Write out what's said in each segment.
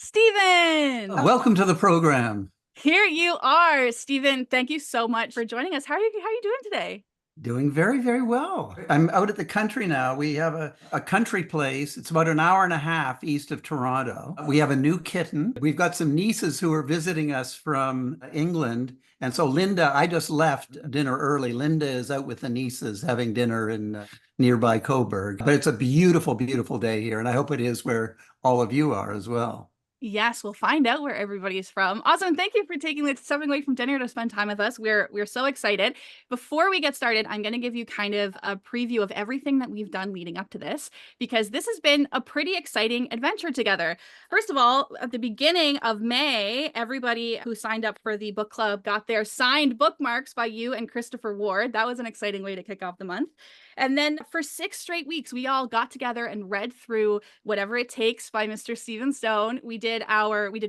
Stephen, Welcome to the program. here you are. Stephen, thank you so much for joining us. How are you doing today? Doing very, very well. I'm out at the country now. We have a country place. It's about an hour and a half east of Toronto. We have a new kitten. We've got some nieces who are visiting us from England. And so Linda, I just left dinner early. Linda is out with the nieces having dinner in nearby Coburg. But it's a beautiful, beautiful day here. And I hope it is where all of you are as well. Yes, we'll find out where everybody's from. Awesome. Thank you for taking the stepping away from dinner to spend time with us. We're so excited. Before we get started, I'm going to give you kind of a preview of everything that we've done leading up to this, because this has been a pretty exciting adventure together. First of all, at the beginning of May, everybody who signed up for the book club got their signed bookmarks by you and Christopher Ward. That was an exciting way to kick off the month. And then for 6 straight weeks, we all got together and read through Whatever It Takes by Mr. Stephen Stohn. We did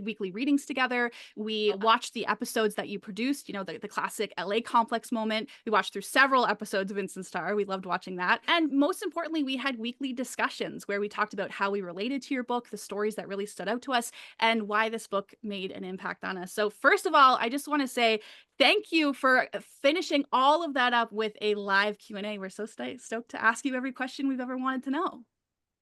weekly readings together. We watched the episodes that you produced, the classic LA complex moment. We watched through several episodes of Instant Star. We loved watching that. And most importantly, we had weekly discussions where we talked about how we related to your book, the stories that really stood out to us, and why this book made an impact on us. So first of all, I just want to say thank you for finishing all of that up with a live Q&A. We're so stoked to ask you every question we've ever wanted to know.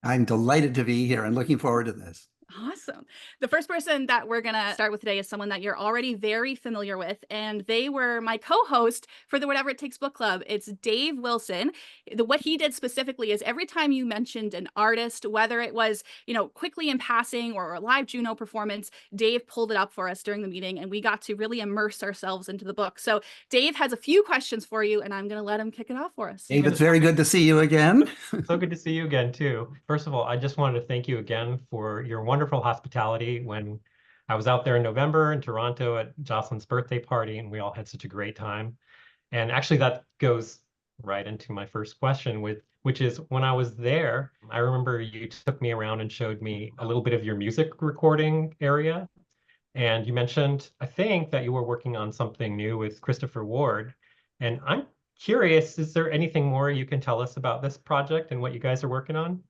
I'm delighted to be here and looking forward to this. Awesome. The first person that we're going to start with today is someone that you're already very familiar with, and they were my co-host for the Whatever It Takes book club. It's Dave Wilson. What he did specifically is every time you mentioned an artist, whether it was, quickly in passing or a live Juno performance, Dave pulled it up for us during the meeting, and we got to really immerse ourselves into the book. So Dave has a few questions for you, and I'm going to let him kick it off for us. Dave, it's very good to see you again. So good to see you again, too. First of all, I just wanted to thank you again for your wonderful hospitality when I was out there in November in Toronto at Jocelyn's birthday party, and we all had such a great time. And actually, that goes right into my first question, which is when I was there, I remember you took me around and showed me a little bit of your music recording area. And you mentioned, I think, that you were working on something new with Christopher Ward. And I'm curious, is there anything more you can tell us about this project and what you guys are working on?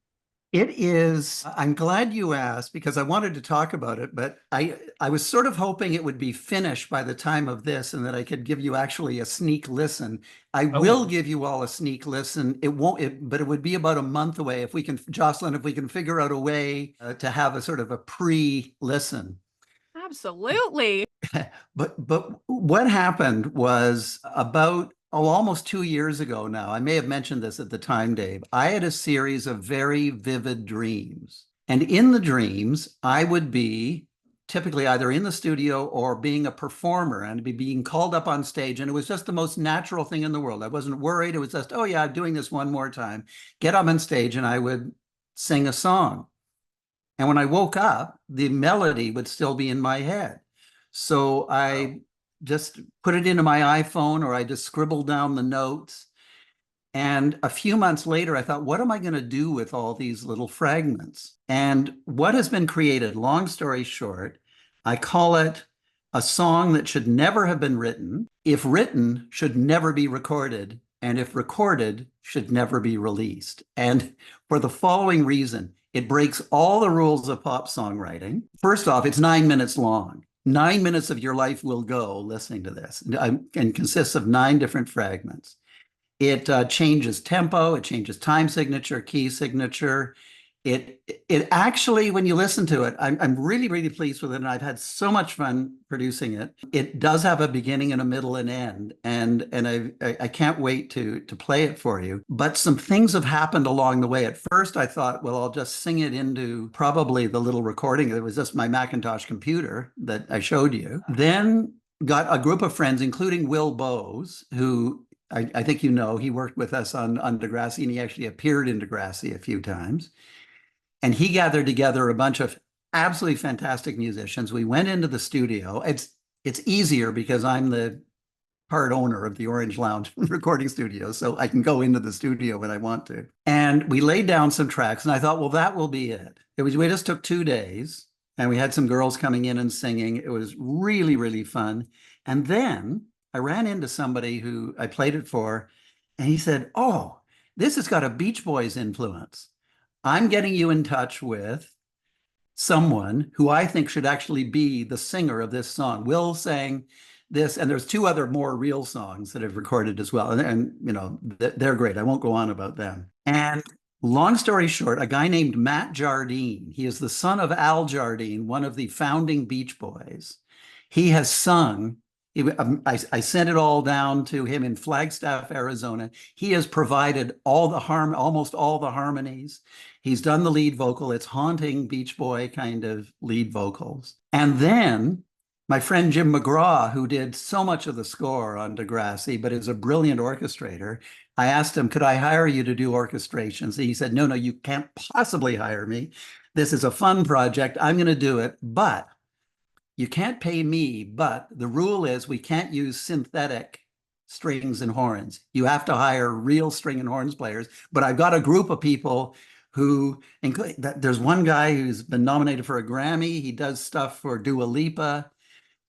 It is, I'm glad you asked because I wanted to talk about it, but I was sort of hoping it would be finished by the time of this and that I could give you actually a sneak listen. I will give you all a sneak listen. It won't, but it would be about a month away if we can, Jocelyn, if we can figure out a way to have a sort of a pre-listen. Absolutely. But what happened was about almost 2 years ago now, I may have mentioned this at the time, Dave, I had a series of very vivid dreams. And in the dreams, I would be typically either in the studio or being a performer and be being called up on stage. And it was just the most natural thing in the world. I wasn't worried. It was just, oh yeah, I'm doing this one more time. Get up on stage and I would sing a song. And when I woke up, the melody would still be in my head. So I just put it into my iPhone or I just scribbled down the notes. And a few months later, I thought, what am I going to do with all these little fragments? And what has been created, long story short, I call it a song that should never have been written, if written, should never be recorded, and if recorded, should never be released. And for the following reason, it breaks all the rules of pop songwriting. First off, it's 9 minutes long. 9 minutes of your life will go listening to this and consists of 9 different fragments. It changes tempo, it changes time signature, key signature. It actually, when you listen to it, I'm really, really pleased with it, and I've had so much fun producing it. It does have a beginning and a middle and end, and I can't wait to play it for you. But some things have happened along the way. At first, I thought, well, I'll just sing it into probably the little recording. It was just my Macintosh computer that I showed you. Then got a group of friends, including Will Bowes, who I think you know, he worked with us on Degrassi, and he actually appeared in Degrassi a few times. And he gathered together a bunch of absolutely fantastic musicians. We went into the studio. It's easier because I'm the part owner of the Orange Lounge recording studio, so I can go into the studio when I want to. And we laid down some tracks, and I thought, well, that will be it. We just took 2 days, and we had some girls coming in and singing. It was really, really fun. And then I ran into somebody who I played it for, and he said, oh, this has got a Beach Boys influence. I'm getting you in touch with someone who I think should actually be the singer of this song. Will sang this, and there's two other more real songs that I've recorded as well. And you know, they're great. I won't go on about them. And long story short, a guy named Matt Jardine, he is the son of Al Jardine, one of the founding Beach Boys. He has sung. I sent it all down to him in Flagstaff, Arizona. He has provided almost all the harmonies. He's done the lead vocal. It's haunting Beach Boy kind of lead vocals. And then my friend Jim McGraw, who did so much of the score on Degrassi, but is a brilliant orchestrator, I asked him, could I hire you to do orchestrations? And he said, no, you can't possibly hire me. This is a fun project. I'm going to do it, but you can't pay me. But the rule is we can't use synthetic strings and horns. You have to hire real string and horns players. But I've got a group of people who, there's one guy who's been nominated for a Grammy. He does stuff for Dua Lipa.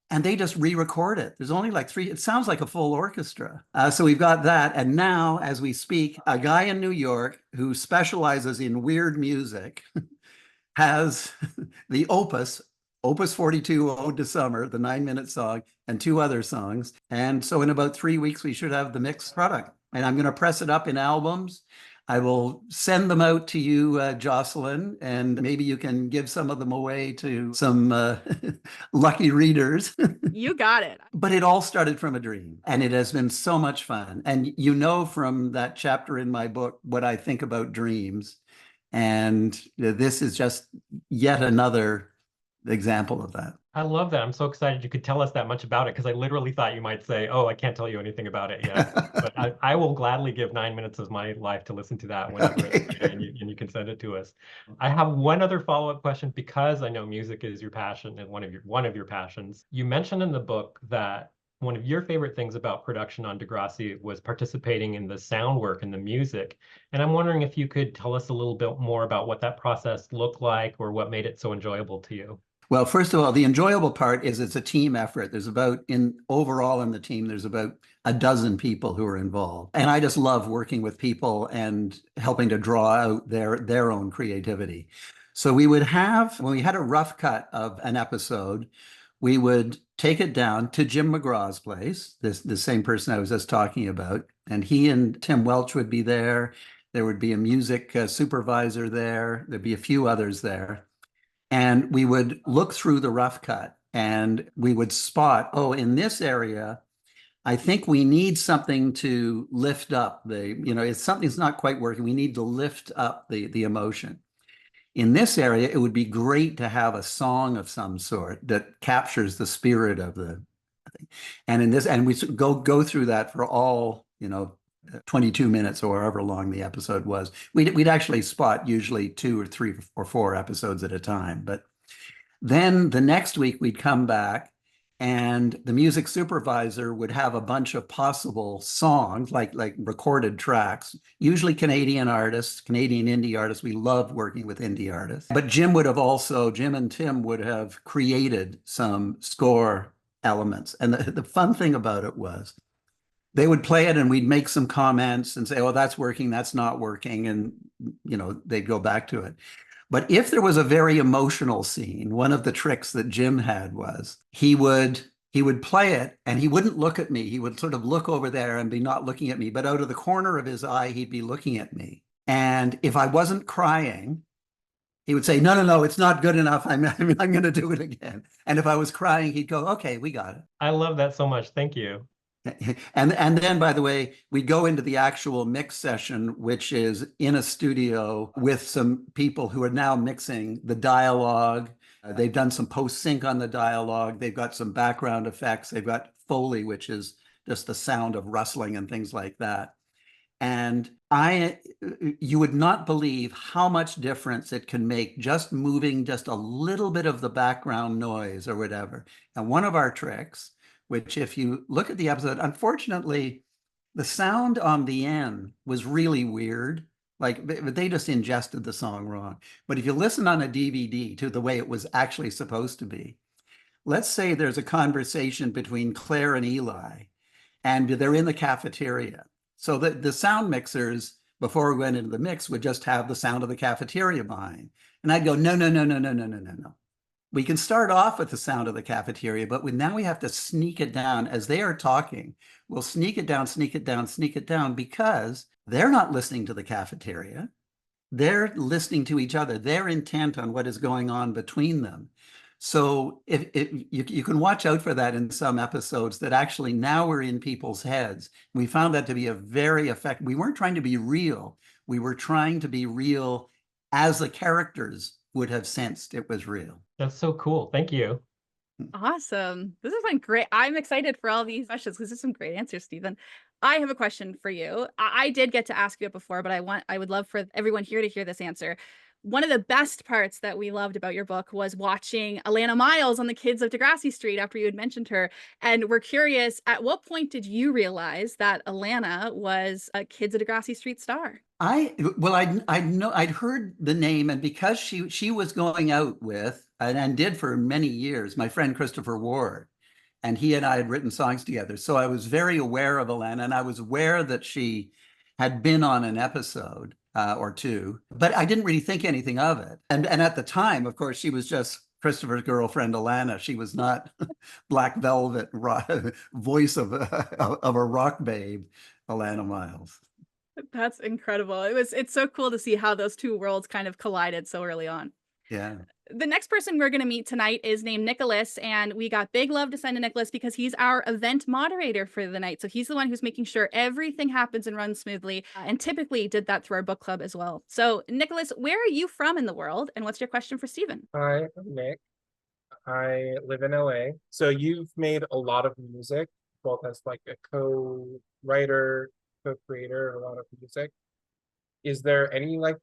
And they just re-record it. There's only like 3, it sounds like a full orchestra. So we've got that. And now, as we speak, a guy in New York who specializes in weird music has the Opus 42, Ode to Summer, the 9-minute song, and 2 other songs. And so in about 3 weeks, we should have the mixed product. And I'm going to press it up in albums. I will send them out to you, Jocelyn, and maybe you can give some of them away to some lucky readers. You got it. But it all started from a dream, and it has been so much fun. And you know from that chapter in my book what I think about dreams. And this is just yet another example of that. I love that. I'm so excited you could tell us that much about it, because I literally thought you might say, oh, I can't tell you anything about it yet. But I will gladly give 9 minutes of my life to listen to that whenever it's ready, and you can send it to us. I have one other follow-up question, because I know music is your passion and one of your passions. You mentioned in the book that one of your favorite things about production on Degrassi was participating in the sound work and the music. And I'm wondering if you could tell us a little bit more about what that process looked like, or what made it so enjoyable to you. Well, first of all, the enjoyable part is it's a team effort. There's overall in the team, there's about a dozen people who are involved. And I just love working with people and helping to draw out their own creativity. So we would have, when we had a rough cut of an episode, we would take it down to Jim McGraw's place, the same person I was just talking about. And he and Tim Welch would be there. There would be a music supervisor there. There'd be a few others there. And we would look through the rough cut and we would spot, oh, in this area, I think we need something to lift up if something's not quite working, we need to lift up the emotion. In this area, it would be great to have a song of some sort that captures the spirit of the thing. And we go through that for all, 22 minutes or however long the episode was. We'd actually spot usually 2 or 3 or 4 episodes at a time. But then the next week we'd come back and the music supervisor would have a bunch of possible songs, like recorded tracks, usually Canadian artists, Canadian indie artists. We love working with indie artists. But Jim and Tim would have created some score elements. And the fun thing about it was, they would play it and we'd make some comments and say, oh, that's working, that's not working. And, they'd go back to it. But if there was a very emotional scene, one of the tricks that Jim had was he would play it and he wouldn't look at me. He would sort of look over there and be not looking at me, but out of the corner of his eye, he'd be looking at me. And if I wasn't crying, he would say, no, it's not good enough. I'm going to do it again. And if I was crying, he'd go, okay, we got it. I love that so much. Thank you. And then, by the way, we go into the actual mix session, which is in a studio with some people who are now mixing the dialogue. They've done some post-sync on the dialogue. They've got some background effects. They've got Foley, which is just the sound of rustling and things like that. And you would not believe how much difference it can make just moving just a little bit of the background noise or whatever. And one of our tricks, which if you look at the episode, unfortunately, the sound on the end was really weird. Like they just ingested the song wrong. But if you listen on a DVD to the way it was actually supposed to be, let's say there's a conversation between Claire and Eli, and they're in the cafeteria. So the sound mixers before we went into the mix, would just have the sound of the cafeteria behind. And I'd go, no, no, no, no, no, no, no, no, no. We can start off with the sound of the cafeteria, but now we have to sneak it down as they are talking. We'll sneak it down, sneak it down, sneak it down, because they're not listening to the cafeteria. They're listening to each other. They're intent on what is going on between them. So if you can watch out for that in some episodes, that actually now we're in people's heads. We found that to be a very effective. We weren't trying to be real. We were trying to be real as the characters would have sensed it was real. That's so cool. Thank you. Awesome. This has been great. I'm excited for all these questions because there's some great answers, Stephen. I have a question for you. I did get to ask you it before, but I would love for everyone here to hear this answer. One of the best parts that we loved about your book was watching Alana Miles on the Kids of Degrassi Street after you had mentioned her. And we're curious, at what point did you realize that Alana was a Kids of Degrassi Street star? I know I'd heard the name, and because she was going out with and did for many years, my friend Christopher Ward, and he and I had written songs together. So I was very aware of Alana, and I was aware that she had been on an episode or two, but I didn't really think anything of it. And at the time, of course, she was just Christopher's girlfriend, Alana. She was not Black Velvet voice of a rock babe, Alana Miles. That's incredible. It's so cool to see how those two worlds kind of collided so early on. Yeah. The next person we're going to meet tonight is named Nicholas, and we got big love to send to Nicholas because he's our event moderator for the night. So he's the one who's making sure everything happens and runs smoothly, and typically did that through our book club as well. So Nicholas, where are you from in the world, and what's your question for Stephen? Hi, I'm Nick. I live in LA. So you've made a lot of music, both as like a co-writer, co-creator, a lot of music. Is there any like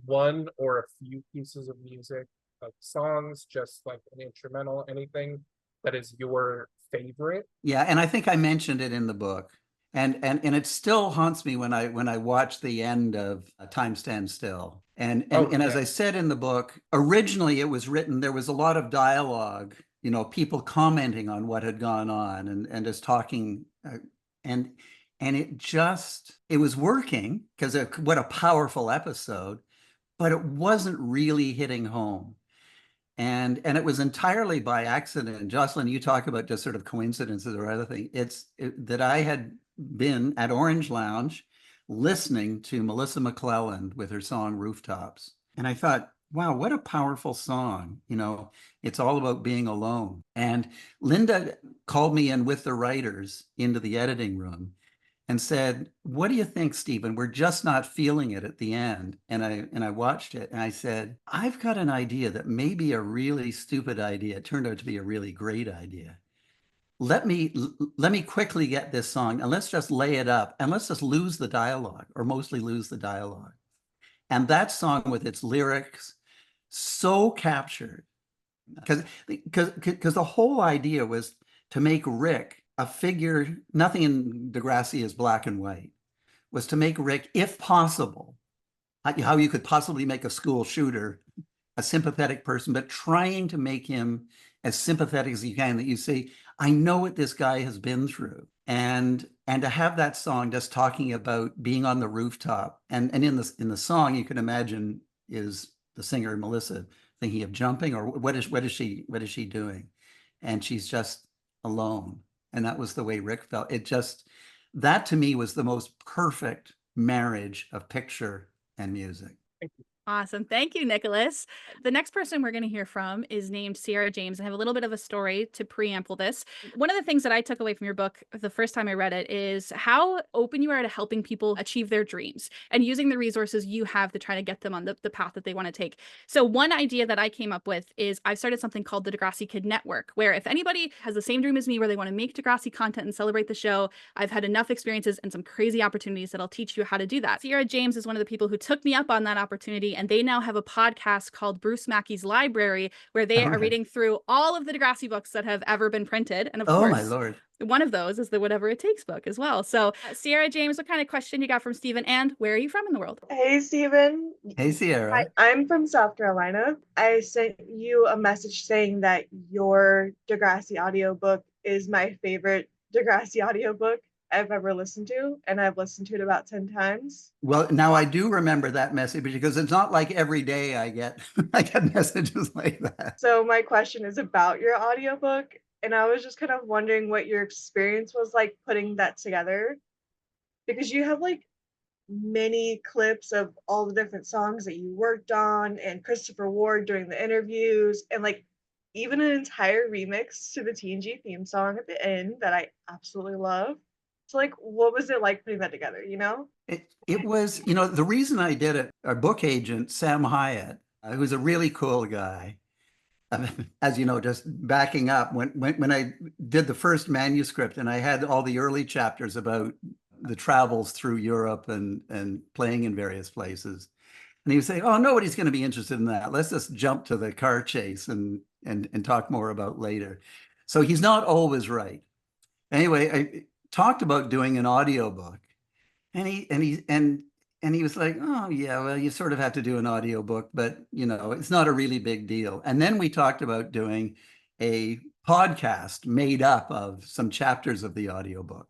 one or a few pieces of music, like songs, just like an instrumental, anything that is your favorite? Yeah, and I think I mentioned it in the book. And it still haunts me when I watch the end of Time Stands Still. And as I said in the book, originally it was written, there was a lot of dialogue, people commenting on what had gone on and just talking, and it was working because what a powerful episode, but it wasn't really hitting home. And it was entirely by accident. Jocelyn, you talk about just sort of coincidences or other thing. That I had been at Orange Lounge listening to Melissa McClelland with her song Rooftops. And I thought, wow, what a powerful song. It's all about being alone. And Linda called me in with the writers into the editing room and said, what do you think, Stephen? We're just not feeling it at the end. And I watched it and I said, I've got an idea that may be a really stupid idea. It turned out to be a really great idea. Let me quickly get this song and let's just lay it up and let's just lose the dialogue, or mostly lose the dialogue. And that song with its lyrics so captured, because the whole idea was to make Rick a figure. Nothing in Degrassi is black and white. Was to make Rick, if possible, how you could possibly make a school shooter a sympathetic person, but trying to make him as sympathetic as you can, that you say, I know what this guy has been through. And to have that song just talking about being on the rooftop, and in the song you can imagine is the singer Melissa thinking of jumping, or what is she doing? And she's just alone. And that was the way Rick felt. That to me was the most perfect marriage of picture and music. Awesome. Thank you, Nicholas. The next person we're going to hear from is named Sierra James. I have a little bit of a story to preamble this. One of the things that I took away from your book the first time I read it is how open you are to helping people achieve their dreams and using the resources you have to try to get them on the path that they want to take. So one idea that I came up with is I've started something called the Degrassi Kid Network, where if anybody has the same dream as me, where they want to make Degrassi content and celebrate the show, I've had enough experiences and some crazy opportunities that I'll teach you how to do that. Sierra James is one of the people who took me up on that opportunity, and they now have a podcast called Bruce Mackey's Library, where they are reading through all of the Degrassi books that have ever been printed. And of course, my Lord, one of those is the Whatever It Takes book as well. So Sierra James, what kind of question you got from Stephen, and where are you from in the world? Hey, Stephen. Hey, Sierra. Hi, I'm from South Carolina. I sent you a message saying that your Degrassi audiobook is my favorite Degrassi audiobook I've ever listened to, and I've listened to it about 10 times. Well, now I do remember that message because it's not like every day I get I get messages like that. So my question is about your audiobook, and I was just kind of wondering what your experience was like putting that together, because you have like many clips of all the different songs that you worked on and Christopher Ward during the interviews, and like even an entire remix to the TNG theme song at the end that I absolutely love. So like what was it like putting that together, you know? It was, the reason I did it, our book agent, Sam Hyatt, who's a really cool guy, as you know, just backing up, when I did the first manuscript and I had all the early chapters about the travels through Europe and playing in various places. And he would say, "Oh, nobody's going to be interested in that. Let's just jump to the car chase and talk more about later." So he's not always right. Anyway, I talked about doing an audiobook, and he was like, "Oh yeah, well, you sort of have to do an audiobook, but it's not a really big deal." And then we talked about doing a podcast made up of some chapters of the audiobook.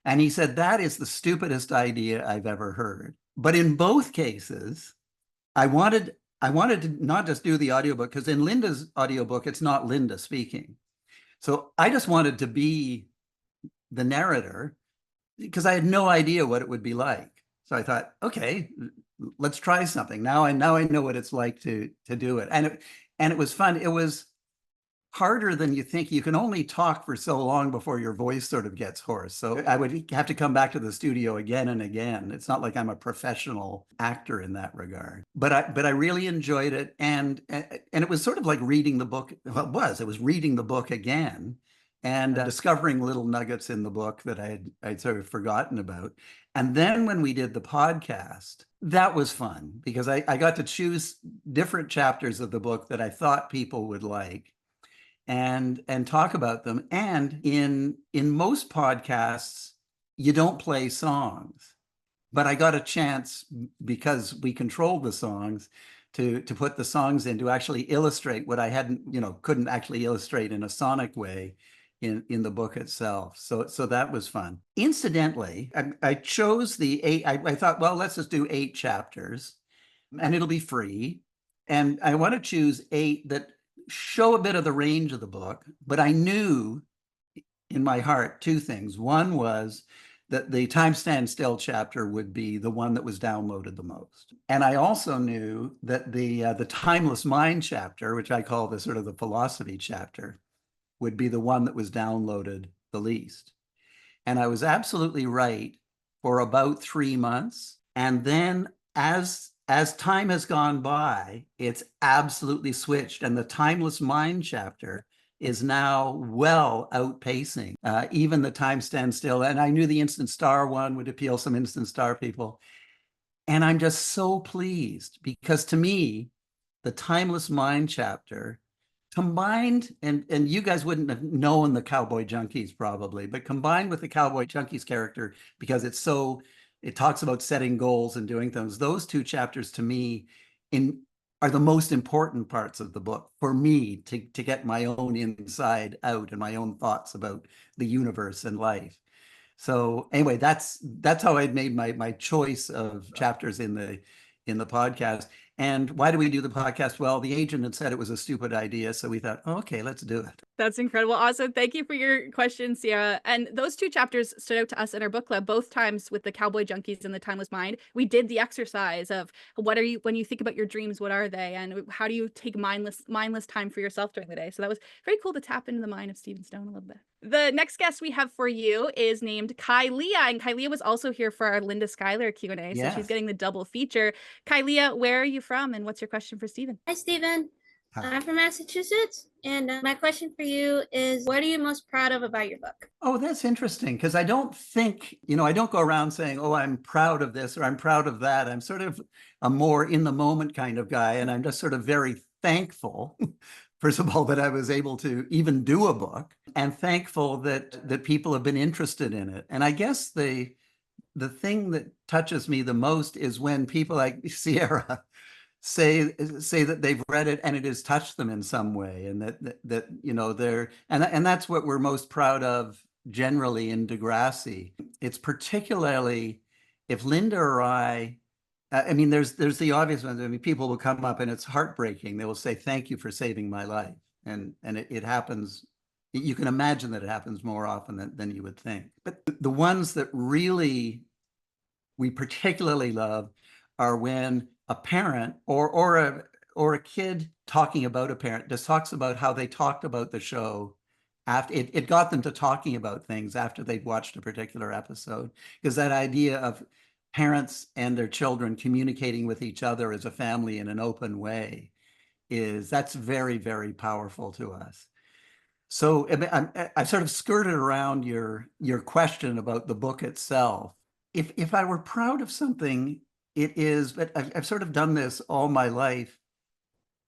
And he said, "That is the stupidest idea I've ever heard." But in both cases, I wanted to not just do the audiobook, because in Linda's audiobook, it's not Linda speaking. So I just wanted to be the narrator because I had no idea what it would be like. So I thought, okay, let's try something. Now I know what it's like to do it. And it was fun. It was harder than you think. You can only talk for so long before your voice sort of gets hoarse. So I would have to come back to the studio again and again. It's not like I'm a professional actor in that regard. But I really enjoyed it, and it was sort of like reading the book. Well, it was reading the book again and discovering little nuggets in the book that I'd sort of forgotten about. And then when we did the podcast, that was fun because I got to choose different chapters of the book that I thought people would like and talk about them. And in most podcasts, you don't play songs, but I got a chance, because we controlled the songs, to put the songs in to actually illustrate what I couldn't actually illustrate in a sonic way in the book itself. So that was fun. Incidentally, I chose the 8. I thought, well, let's just do 8 chapters and it'll be free. And I want to choose 8 that show a bit of the range of the book, but I knew in my heart 2 things. One was that the Time Stand Still chapter would be the one that was downloaded the most. And I also knew that the Timeless Mind chapter, which I call the sort of the philosophy chapter, would be the one that was downloaded the least. And I was absolutely right for about 3 months. And then as time has gone by, it's absolutely switched. And the Timeless Mind chapter is now well outpacing even the Time Stand Still. And I knew the Instant Star one would appeal some Instant Star people. And I'm just so pleased because to me, the Timeless Mind chapter combined, and you guys wouldn't have known the Cowboy Junkies probably, but combined with the Cowboy Junkies character, because it talks about setting goals and doing things. Those 2 chapters to me are the most important parts of the book for me to get my own inside out and my own thoughts about the universe and life. So anyway, that's how I made my choice of chapters in the podcast. And why do we do the podcast? Well, the agent had said it was a stupid idea, so we thought, oh, okay, let's do it. That's incredible. Awesome. Thank you for your question, Sierra. And those 2 chapters stood out to us in our book club, both times with the Cowboy Junkies and the Timeless Mind. We did the exercise of when you think about your dreams, what are they? And how do you take mindless time for yourself during the day? So that was very cool to tap into the mind of Stephen Stohn a little bit. The next guest we have for you is named Kylia, and Kylia was also here for our Linda Schuyler Q&A, so she's getting the double feature. Kylia, where are you from, and what's your question for Stephen? Hi, Stephen. Hi. I'm from Massachusetts, and my question for you is, what are you most proud of about your book? Oh, that's interesting, because I don't think, I don't go around saying, oh, I'm proud of this or I'm proud of that. I'm sort of a more in the moment kind of guy, and I'm just sort of very thankful, first of all, that I was able to even do a book, and thankful that people have been interested in it. And I guess the thing that touches me the most is when people like Sierra say that they've read it and it has touched them in some way, and that they're and that's what we're most proud of generally in Degrassi. It's particularly if Linda or I mean, there's the obvious ones. I mean, people will come up and it's heartbreaking. They will say, "Thank you for saving my life," and it happens. You can imagine that it happens more often than you would think. But the ones that really we particularly love are when a parent or a kid talking about a parent just talks about how they talked about the show after it got them to talking about things after they'd watched a particular episode, because that idea of parents and their children communicating with each other as a family in an open way that's very, very powerful to us. So I sort of skirted around your question about the book itself. If I were proud of something, it is, but I've sort of done this all my life,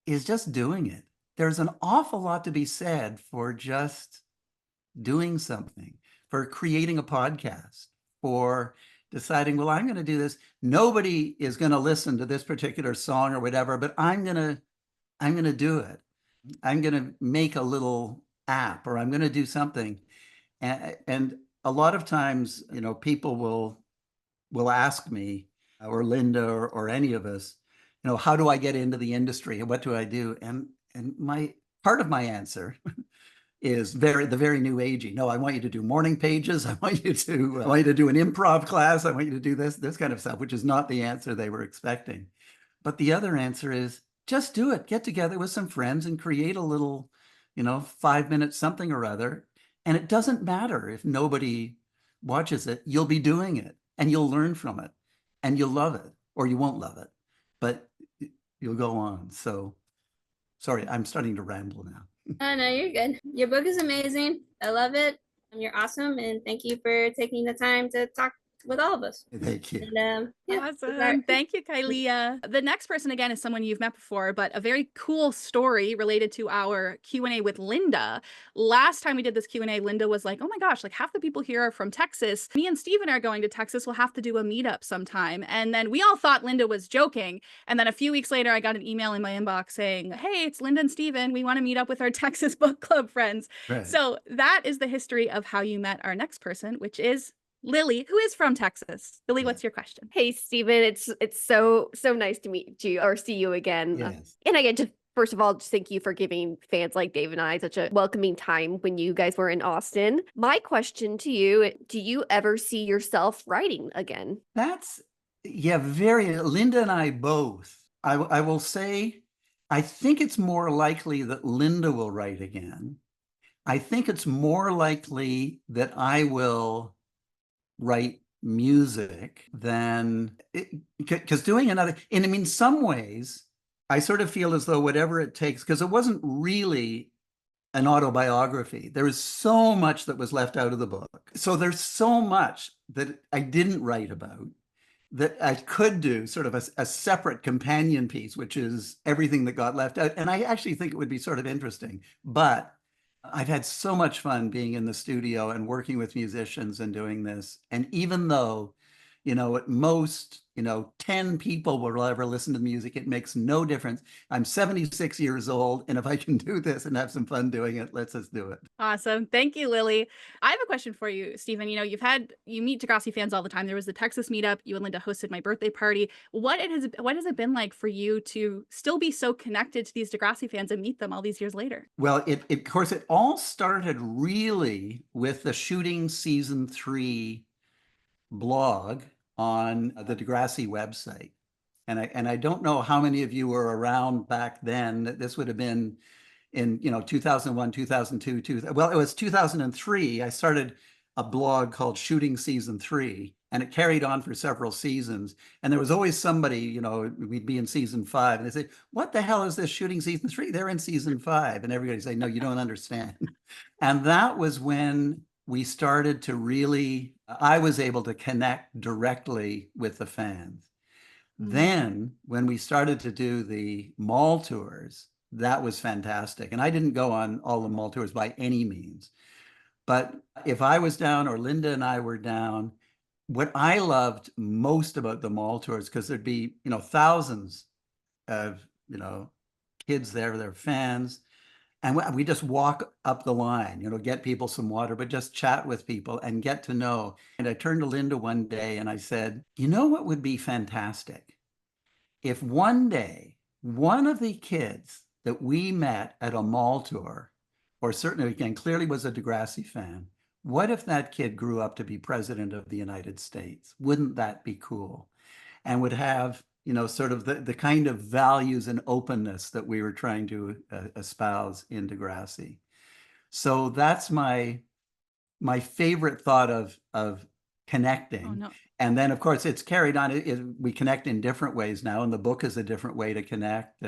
is just doing it. There's an awful lot to be said for just doing something, for creating a podcast, for deciding, well, I'm going to do this. Nobody is going to listen to this particular song or whatever, but I'm going to do it. I'm going to make a little app, or I'm going to do something. And a lot of times, people will ask me, or Linda, or any of us, how do I get into the industry and what do I do? And my part of my answer is the very new agey. No, I want you to do morning pages. I want you to do an improv class. I want you to do this kind of stuff, which is not the answer they were expecting. But the other answer is just do it. Get together with some friends and create a little, 5-minute something or other. And it doesn't matter if nobody watches it. You'll be doing it and you'll learn from it and you'll love it, or you won't love it, but you'll go on. So sorry, I'm starting to ramble now. Oh, no, you're good. Your book is amazing. I love it. You're awesome. And thank you for taking the time to talk with all of us. Thank you. And, Awesome. Thank you, Kylia. The next person, again, is someone you've met before, but a very cool story related to our Q&A with Linda. Last time we did this Q&A, Linda was like, oh my gosh, like half the people here are from Texas. Me and Steven are going to Texas. We'll have to do a meetup sometime. And then we all thought Linda was joking. And then a few weeks later, I got an email in my inbox saying, hey, it's Linda and Steven. We want to meet up with our Texas book club friends. Right. So that is the history of how you met our next person, which is Lily, who is from Texas. Lily, what's your question? Hey, Steven, it's so nice to meet you or see you again. Yes. And again, just first of all, just thank you for giving fans like Dave and I such a welcoming time when you guys were in Austin. My question to you, do you ever see yourself writing again? Linda and I both. I will say, I think it's more likely that Linda will write again. I think it's more likely that I will write music than because doing another, and I mean, some ways I sort of feel as though whatever it takes, because it wasn't really an autobiography. There was so much that was left out of the book. So there's so much that I didn't write about that I could do sort of a separate companion piece, which is everything that got left out. And I actually think it would be sort of interesting, but I've had so much fun being in the studio and working with musicians and doing this. And even though, at most, 10 people will ever listen to the music, it makes no difference. I'm 76 years old, and if I can do this and have some fun doing it, let's just do it. Awesome. Thank you, Lily. I have a question for you, Steven. You meet Degrassi fans all the time. There was the Texas meetup. You and Linda hosted my birthday party. What has it been like for you to still be so connected to these Degrassi fans and meet them all these years later? Well, of course, it all started really with the Shooting Season 3 blog on the Degrassi website. And I don't know how many of you were around back then. This would have been in 2001, 2002, well, it was 2003. I started a blog called Shooting Season 3, and it carried on for several seasons. And there was always somebody, we'd be in season 5, and they say, what the hell is this Shooting Season 3? They're in season 5. And everybody say, no, you don't understand. And that was when we started to really, I was able to connect directly with the fans. Then when we started to do the mall tours, that was fantastic. And I didn't go on all the mall tours by any means. But if I was down or Linda and I were down, what I loved most about the mall tours, because there'd be, thousands of, kids there, they're fans. And we just walk up the line, get people some water, but just chat with people and get to know. And I turned to Linda one day and I said, you know what would be fantastic? If one day, one of the kids that we met at a mall tour, or certainly, again, clearly was a Degrassi fan, what if that kid grew up to be president of the United States? Wouldn't that be cool? And would have, sort of the kind of values and openness that we were trying to espouse in Degrassi. So that's my favorite thought of connecting. Oh, no. And then, of course, it's carried on. We connect in different ways now, and the book is a different way to connect.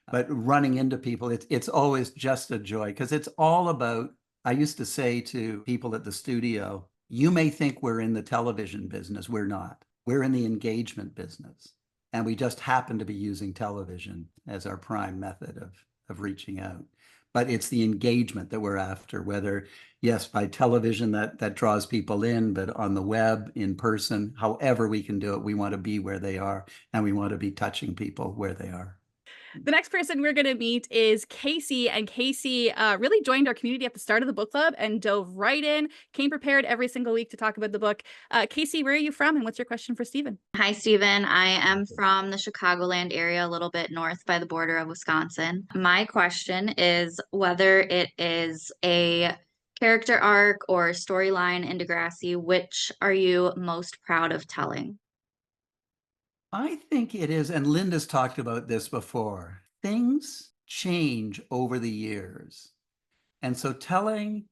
But running into people, it's always just a joy, because it's all about, I used to say to people at the studio, you may think we're in the television business. We're not. We're in the engagement business. And we just happen to be using television as our prime method of reaching out. But it's the engagement that we're after, whether, yes, by television that draws people in, but on the web, in person, however we can do it, we want to be where they are, and we want to be touching people where they are. The next person we're going to meet is Casey, and Casey really joined our community at the start of the book club and dove right in, came prepared every single week to talk about the book. Casey, where are you from, and what's your question for Stephen? Hi, Stephen. I am from the Chicagoland area, a little bit north by the border of Wisconsin. My question is whether it is a character arc or storyline in Degrassi, which are you most proud of telling? I think it is, and Linda's talked about this before. Things change over the years. And so telling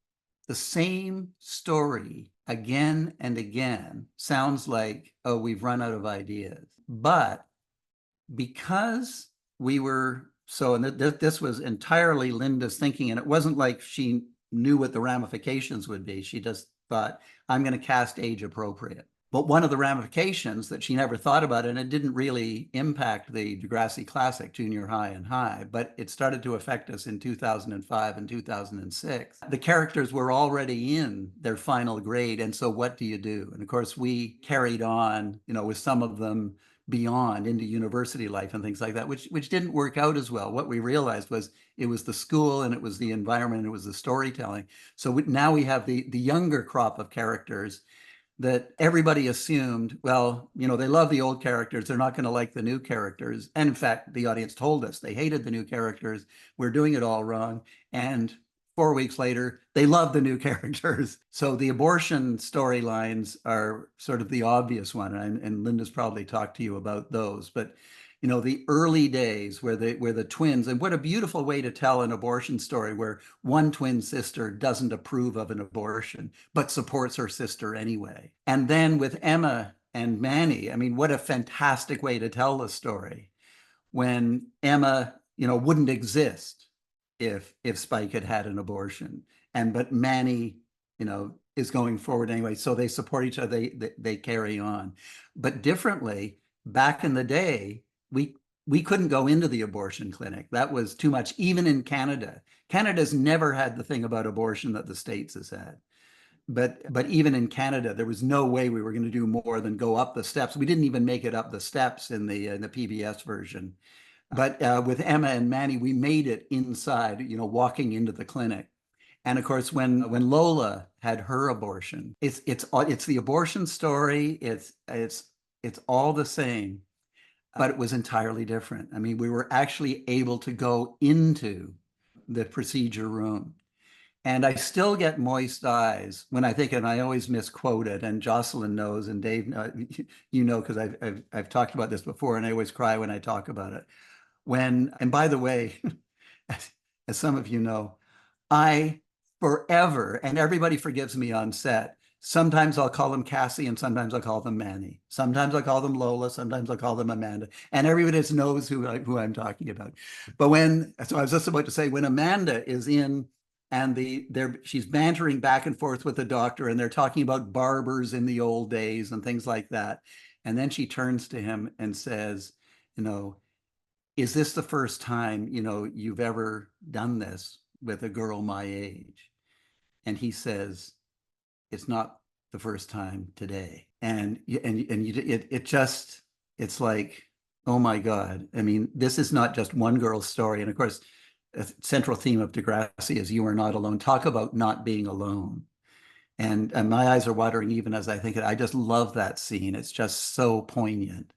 the same story again and again sounds like, oh, we've run out of ideas. But because we were and this was entirely Linda's thinking, and it wasn't like she knew what the ramifications would be. She just thought, I'm going to cast age appropriate. But one of the ramifications that she never thought about, and it didn't really impact the Degrassi Classic, junior high and high, but it started to affect us in 2005 and 2006. The characters were already in their final grade, and so what do you do? And of course, we carried on, with some of them beyond into university life and things like that, which didn't work out as well. What we realized was it was the school, and it was the environment, and it was the storytelling. So now we have the younger crop of characters that everybody assumed, well, they love the old characters, they're not going to like the new characters. And in fact, the audience told us they hated the new characters, we're doing it all wrong. And 4 weeks later, they love the new characters. So the abortion storylines are sort of the obvious one, and Linda's probably talked to you about those. But the early days where the twins, and what a beautiful way to tell an abortion story, where one twin sister doesn't approve of an abortion, but supports her sister anyway. And then with Emma and Manny, I mean, what a fantastic way to tell the story, when Emma, wouldn't exist if Spike had an abortion. But Manny, is going forward anyway. So they support each other, they carry on. But differently, back in the day, we couldn't go into the abortion clinic. That was too much, even in Canada. Canada's never had the thing about abortion that the States has had. But even in Canada, there was no way we were going to do more than go up the steps. We didn't even make it up the steps in the PBS version. But with Emma and Manny, we made it inside, walking into the clinic. And of course, when Lola had her abortion, it's the abortion story. It's all the same. But it was entirely different. I mean, we were actually able to go into the procedure room. And I still get moist eyes when I think, and I always misquote it, and Jocelyn knows, and Dave, because I've talked about this before, and I always cry when I talk about it. And by the way, as some of you know, I forever, and everybody forgives me on set, sometimes I'll call them Cassie, and sometimes I'll call them Manny. Sometimes I'll call them Lola. Sometimes I'll call them Amanda. And everybody just knows who I'm talking about. But so I was just about to say, when Amanda is in, and she's bantering back and forth with the doctor, and they're talking about barbers in the old days and things like that. And then she turns to him and says, is this the first time, you've ever done this with a girl my age? And he says, it's not the first time today. And it's like, oh my God. I mean, this is not just one girl's story. And of course, a central theme of Degrassi is you are not alone. Talk about not being alone. And my eyes are watering even as I think it. I just love that scene. It's just so poignant.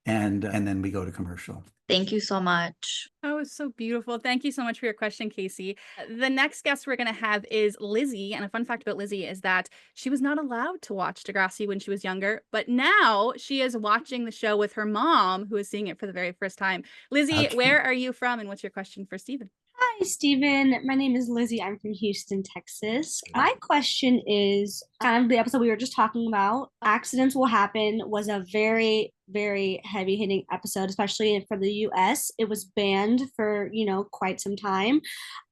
And then we go to commercial. Thank you so much. Oh, it's so beautiful. Thank you so much for your question, Casey. The next guest we're going to have is Lizzie. And a fun fact about Lizzie is that she was not allowed to watch Degrassi when she was younger, but now she is watching the show with her mom, who is seeing it for the very first time. Lizzie, Okay. where are you from and what's your question for Stephen? Hi, Stephen. My name is Lizzie. I'm from Houston, Texas. My question is kind of the episode we were just talking about. Accidents Will Happen was a very, very heavy hitting episode, especially for the US. It was banned for, quite some time.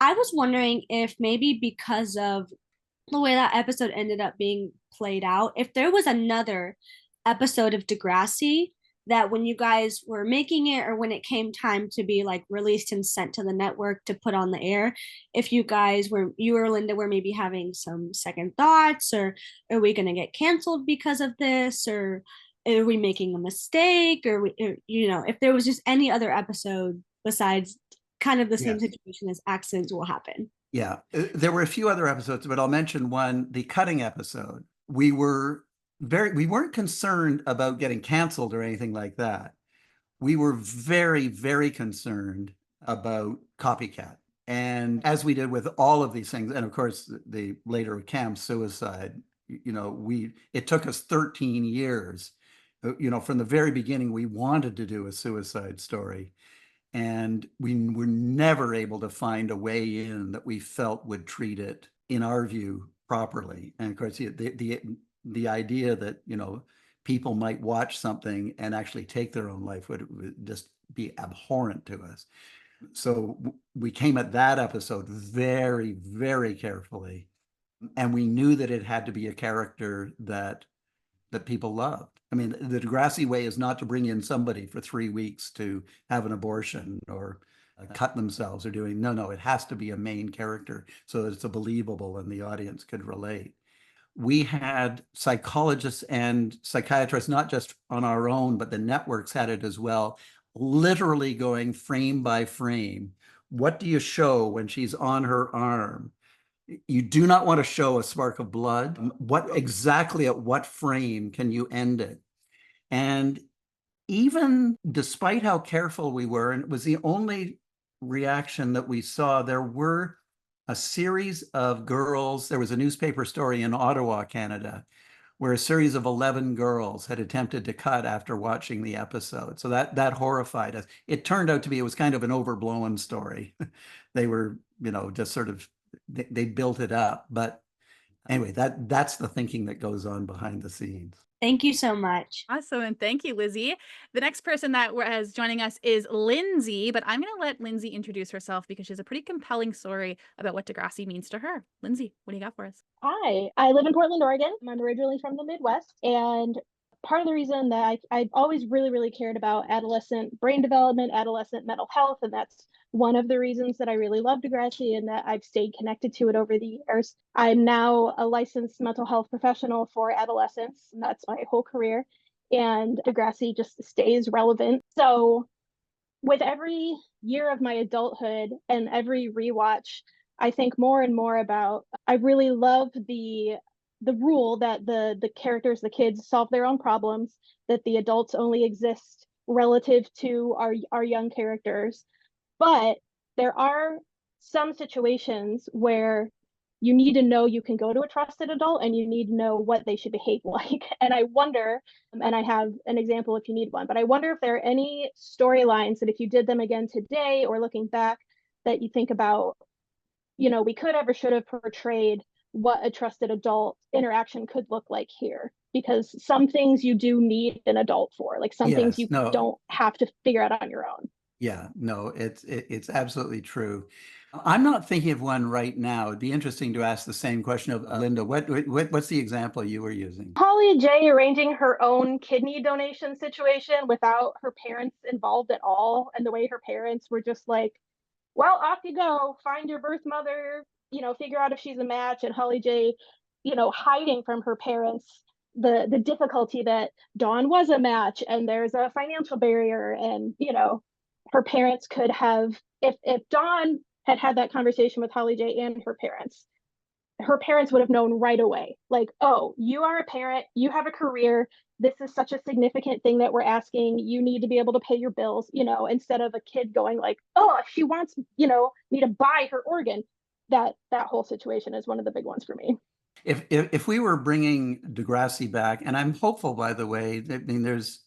I was wondering if maybe because of the way that episode ended up being played out, if there was another episode of Degrassi that when you guys were making it or when it came time to be like released and sent to the network to put on the air, if you or Linda were maybe having some second thoughts, or are we going to get canceled because of this, or are we making a mistake, or if there was just any other episode besides kind of the same situation as Accidents Will Happen. Yeah, there were a few other episodes, but I'll mention one, the cutting episode. We weren't concerned about getting canceled or anything like that. We were very, very concerned about copycat. And as we did with all of these things, and of course, the later Cam's suicide, it took us 13 years. From the very beginning, we wanted to do a suicide story. And we were never able to find a way in that we felt would treat it, in our view, properly. And of course, the idea that, people might watch something and actually take their own life would just be abhorrent to us. So we came at that episode very, very carefully. And we knew that it had to be a character that people loved. I mean, the Degrassi way is not to bring in somebody for 3 weeks to have an abortion or cut themselves or doing, no, it has to be a main character so that it's a believable and the audience could relate. We had psychologists and psychiatrists, not just on our own, but the networks had it as well, literally going frame by frame. What do you show when she's on her arm? You do not want to show a spark of blood. At what frame can you end it? And even despite how careful we were, and it was the only reaction that we saw, there were a series of girls. There was a newspaper story in Ottawa, Canada, where a series of 11 girls had attempted to cut after watching the episode. So that horrified us. It turned out to be, it was kind of an overblown story. They were, just sort of, they built it up. But anyway, that's the thinking that goes on behind the scenes. Thank you so much. Awesome. And thank you, Lizzie. The next person that is joining us is Lindsay, but I'm going to let Lindsay introduce herself because she has a pretty compelling story about what Degrassi means to her. Lindsay, what do you got for us? Hi, I live in Portland, Oregon. I'm originally from the Midwest, and part of the reason that I've always really, really cared about adolescent brain development, adolescent mental health, and that's one of the reasons that I really love Degrassi and that I've stayed connected to it over the years. I'm now a licensed mental health professional for adolescents, and that's my whole career. And Degrassi just stays relevant. So with every year of my adulthood and every rewatch, I think more and more about, I really love the rule that the characters, the kids, solve their own problems, that the adults only exist relative to our young characters. But there are some situations where you need to know you can go to a trusted adult and you need to know what they should behave like. And I wonder, and I have an example if you need one, but I wonder if there are any storylines that if you did them again today or looking back that you think about, we could have or should have portrayed what a trusted adult interaction could look like here. Because some things you do need an adult for, like some things you don't have to figure out on your own. Yeah, no, it's absolutely true. I'm not thinking of one right now. It'd be interesting to ask the same question of Linda. What's the example you were using? Holly J arranging her own kidney donation situation without her parents involved at all, and the way her parents were just like, well, off you go, find your birth mother, figure out if she's a match, and Holly J, hiding from her parents the difficulty that Dawn was a match and there's a financial barrier, and her parents could have, if Dawn had had that conversation with Holly J and her parents would have known right away, like, oh, you are a parent, you have a career, this is such a significant thing that we're asking, you need to be able to pay your bills, instead of a kid going like, oh, she wants, me to buy her organ. That whole situation is one of the big ones for me. If we were bringing Degrassi back, and I'm hopeful, by the way, I mean, there's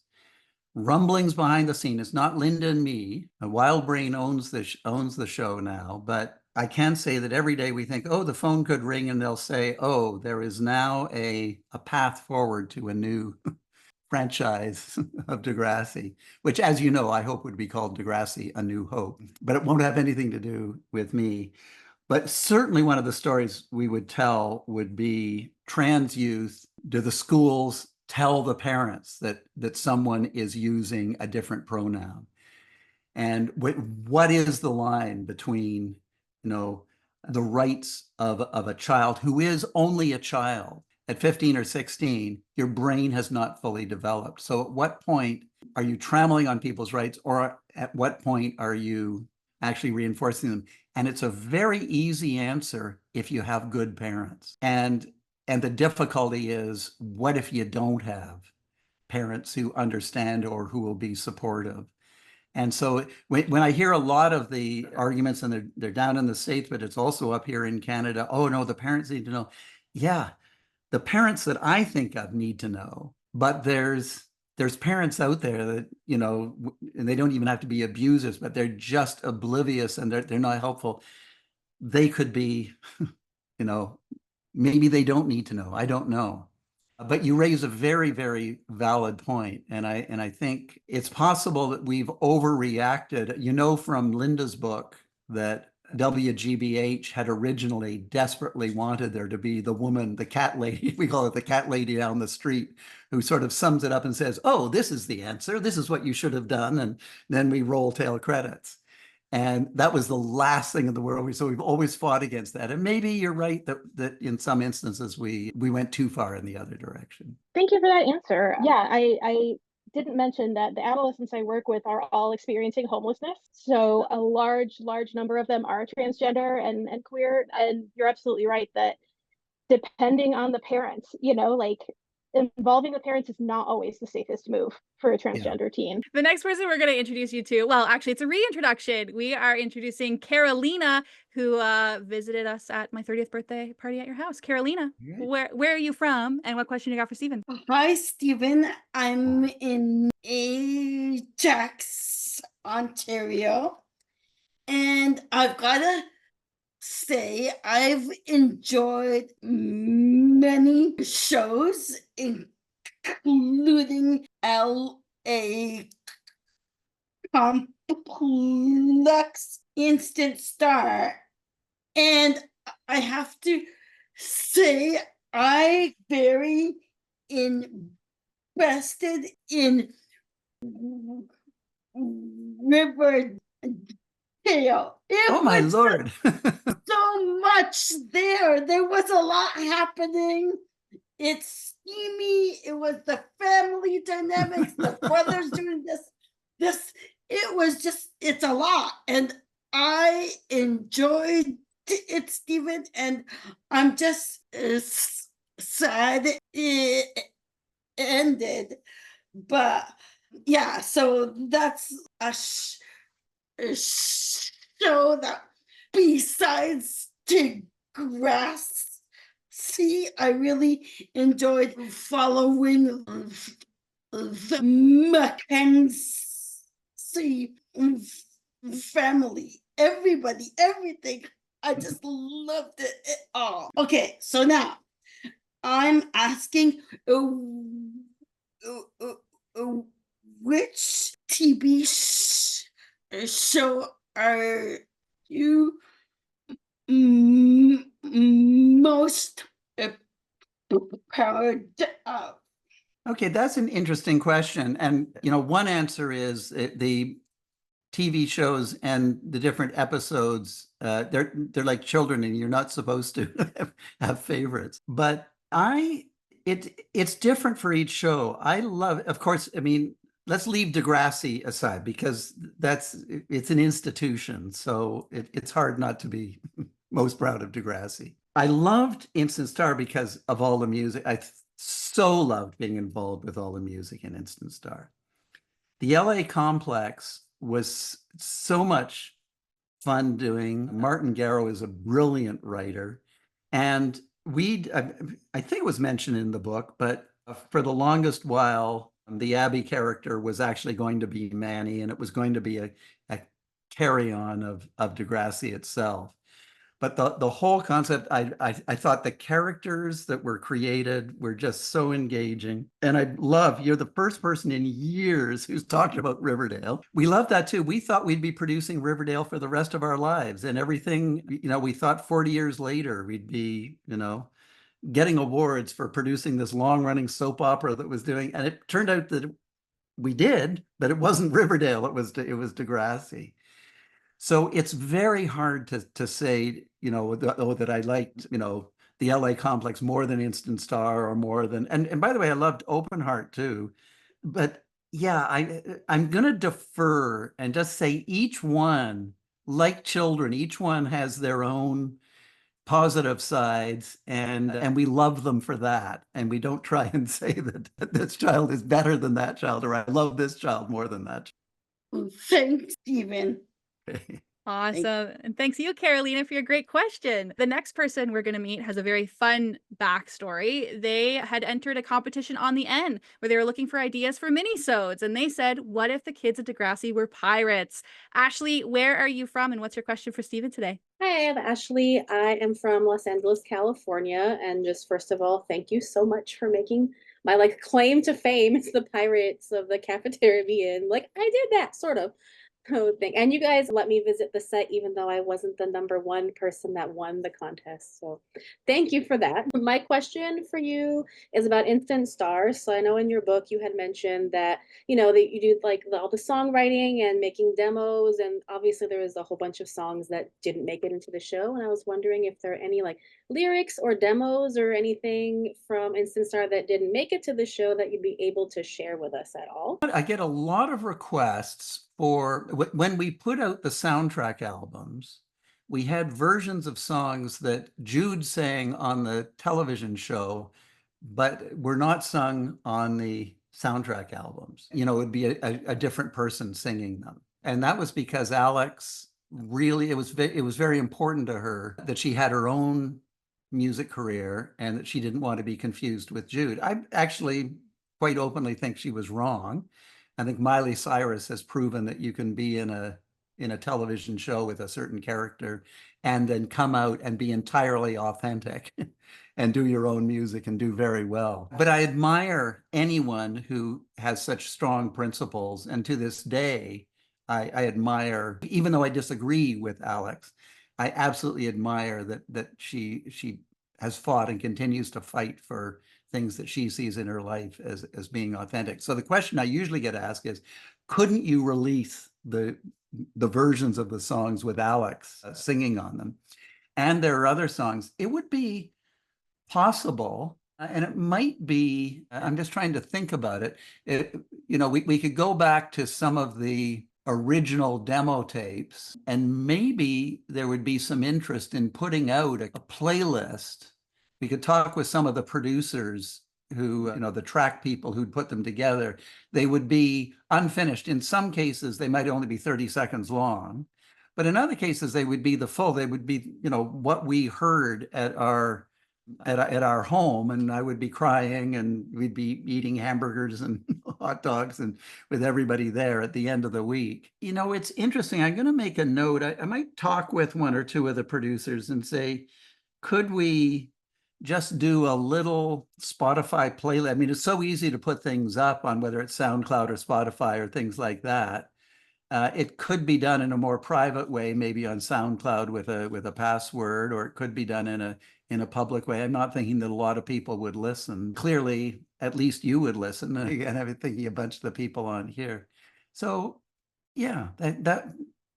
rumblings behind the scene. It's not Linda and me. Wild Brain owns the show now, but I can say that every day we think, oh, the phone could ring and they'll say, oh, there is now a path forward to a new franchise of Degrassi, which, as you know, I hope would be called Degrassi: A New Hope, but it won't have anything to do with me. But certainly one of the stories we would tell would be trans youth. Do the schools tell the parents that someone is using a different pronoun? And what is the line between, the rights of a child who is only a child? At 15 or 16, your brain has not fully developed. So at what point are you trampling on people's rights, or at what point are you actually reinforcing them? And it's a very easy answer if you have good parents. And the difficulty is, what if you don't have parents who understand or who will be supportive? And so when I hear a lot of the arguments, and they're down in the States, but it's also up here in Canada, oh no, the parents need to know. Yeah, the parents that I think of need to know, but there's parents out there that, and they don't even have to be abusers, but they're just oblivious and they're not helpful. They could be, maybe they don't need to know. I don't know. But you raise a very, very valid point. And I think it's possible that we've overreacted. From Linda's book that WGBH had originally desperately wanted there to be the woman, the cat lady, we call it the cat lady down the street, who sort of sums it up and says, oh, this is the answer. This is what you should have done. And then we roll tail credits. And that was the last thing in the world. So we've always fought against that. And maybe you're right that in some instances we went too far in the other direction. Thank you for that answer. Yeah, I didn't mention that the adolescents I work with are all experiencing homelessness. So a large number of them are transgender and queer. And you're absolutely right that depending on the parents, like, involving the parents is not always the safest move for a transgender teen. The next person we're going to introduce you to, well, actually, it's a reintroduction. We are introducing Carolina, who visited us at my 30th birthday party at your house. Carolina, where are you from, and what question you got for Stephen? Hi, Stephen. I'm in Ajax, Ontario, and I've got to say I've enjoyed many shows, including LA Complex, Instant Star, and I have to say I very invested in Riverdale. Oh my Lord. So much there. There was a lot happening. It's steamy. It was the family dynamics, the brothers doing this. It was just, it's a lot. And I enjoyed it, Stephen. And I'm just sad it ended. But yeah, so that's a show that, besides Degrassi, I really enjoyed following the Mackenzie family, everybody, everything. I just loved it all. Okay, so now I'm asking, which TV show are you most proud of? Okay, that's an interesting question. And, one answer is the TV shows and the different episodes, they're like children and you're not supposed to have favorites. But it's different for each show. I love, of course, let's leave Degrassi aside because it's an institution. So it's hard not to be most proud of Degrassi. I loved Instant Star because of all the music. I so loved being involved with all the music in Instant Star. The LA Complex was so much fun doing. Martin Garrow is a brilliant writer. And I think it was mentioned in the book, but for the longest while, the Abby character was actually going to be Manny, and it was going to be a carry-on of Degrassi itself. But the whole concept, I thought the characters that were created were just so engaging. And I love, you're the first person in years who's talked about Riverdale. We love that too. We thought we'd be producing Riverdale for the rest of our lives, and everything, we thought 40 years later we'd be, getting awards for producing this long-running soap opera that was doing, and it turned out that we did, but it wasn't Riverdale, it was Degrassi. So it's very hard to say, that I liked, the LA Complex more than Instant Star or more than, and by the way, I loved Open Heart too. But yeah, I'm gonna defer and just say each one, like children, each one has their own positive sides, and we love them for that. And we don't try and say that this child is better than that child, or I love this child more than that Well, thanks, Stephen. child. Awesome. And thanks you, Carolina, for your great question. The next person we're going to meet has a very fun backstory. They had entered a competition on the N where they were looking for ideas for minisodes. And they said, what if the kids at Degrassi were pirates? Ashley, where are you from? And what's your question for Stephen today? Hi, I'm Ashley. I am from Los Angeles, California. And just first of all, thank you so much for making my claim to fame. It's the Pirates of the Cafeteria. I did that sort of. Oh, and you guys let me visit the set, even though I wasn't the #1 person that won the contest. So thank you for that. My question for you is about Instant Stars. So I know in your book you had mentioned that, that you do all the songwriting and making demos. And obviously there was a whole bunch of songs that didn't make it into the show. And I was wondering if there are any lyrics or demos or anything from Instant Star that didn't make it to the show that you'd be able to share with us at all. I get a lot of requests for when we put out the soundtrack albums, we had versions of songs that Jude sang on the television show, but were not sung on the soundtrack albums. It would be a different person singing them. And that was because Alex really, it was very important to her that she had her own music career and that she didn't want to be confused with Jude. I actually quite openly think she was wrong. I think Miley Cyrus has proven that you can be in a television show with a certain character and then come out and be entirely authentic and do your own music and do very well. But I admire anyone who has such strong principles. And to this day, I admire, even though I disagree with Alex, I absolutely admire that she has fought and continues to fight for things that she sees in her life as being authentic. So the question I usually get asked is, couldn't you release the versions of the songs with Alex singing on them? And there are other songs. It would be possible, and it might be, I'm just trying to think about it. We could go back to some of the original demo tapes, and maybe there would be some interest in putting out a playlist. We could talk with some of the producers who, the track people who'd put them together. They would be unfinished. In some cases, they might only be 30 seconds long, but in other cases, they would be they would be, what we heard at our home, and I would be crying and we'd be eating hamburgers and hot dogs and with everybody there at the end of the week. It's interesting. I'm going to make a note. I might talk with one or two of the producers and say, could we just do a little Spotify playlist? I mean, it's so easy to put things up on whether it's SoundCloud or Spotify or things like that. It could be done in a more private way, maybe on SoundCloud with a password, or it could be done in a public way. I'm not thinking that a lot of people would listen. Clearly, at least you would listen. And I'm thinking a bunch of the people on here. So yeah,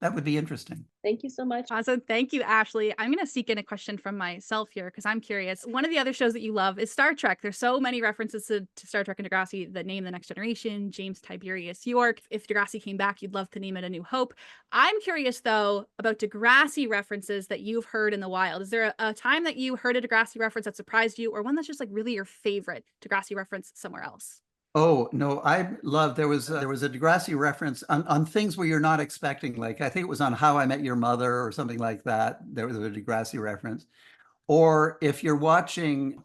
That would be interesting. Thank you so much. Awesome. Thank you, Ashley. I'm going to sneak in a question from myself here because I'm curious. One of the other shows that you love is Star Trek. There's so many references to Star Trek and Degrassi that name the Next Generation, James Tiberius York. If Degrassi came back, you'd love to name it A New Hope. I'm curious, though, about Degrassi references that you've heard in the wild. Is there a time that you heard a Degrassi reference that surprised you, or one that's just like really your favorite Degrassi reference somewhere else? Oh, no, I love, there was a Degrassi reference on things where you're not expecting, like I think it was on How I Met Your Mother or something like that. There was a Degrassi reference. Or if you're watching,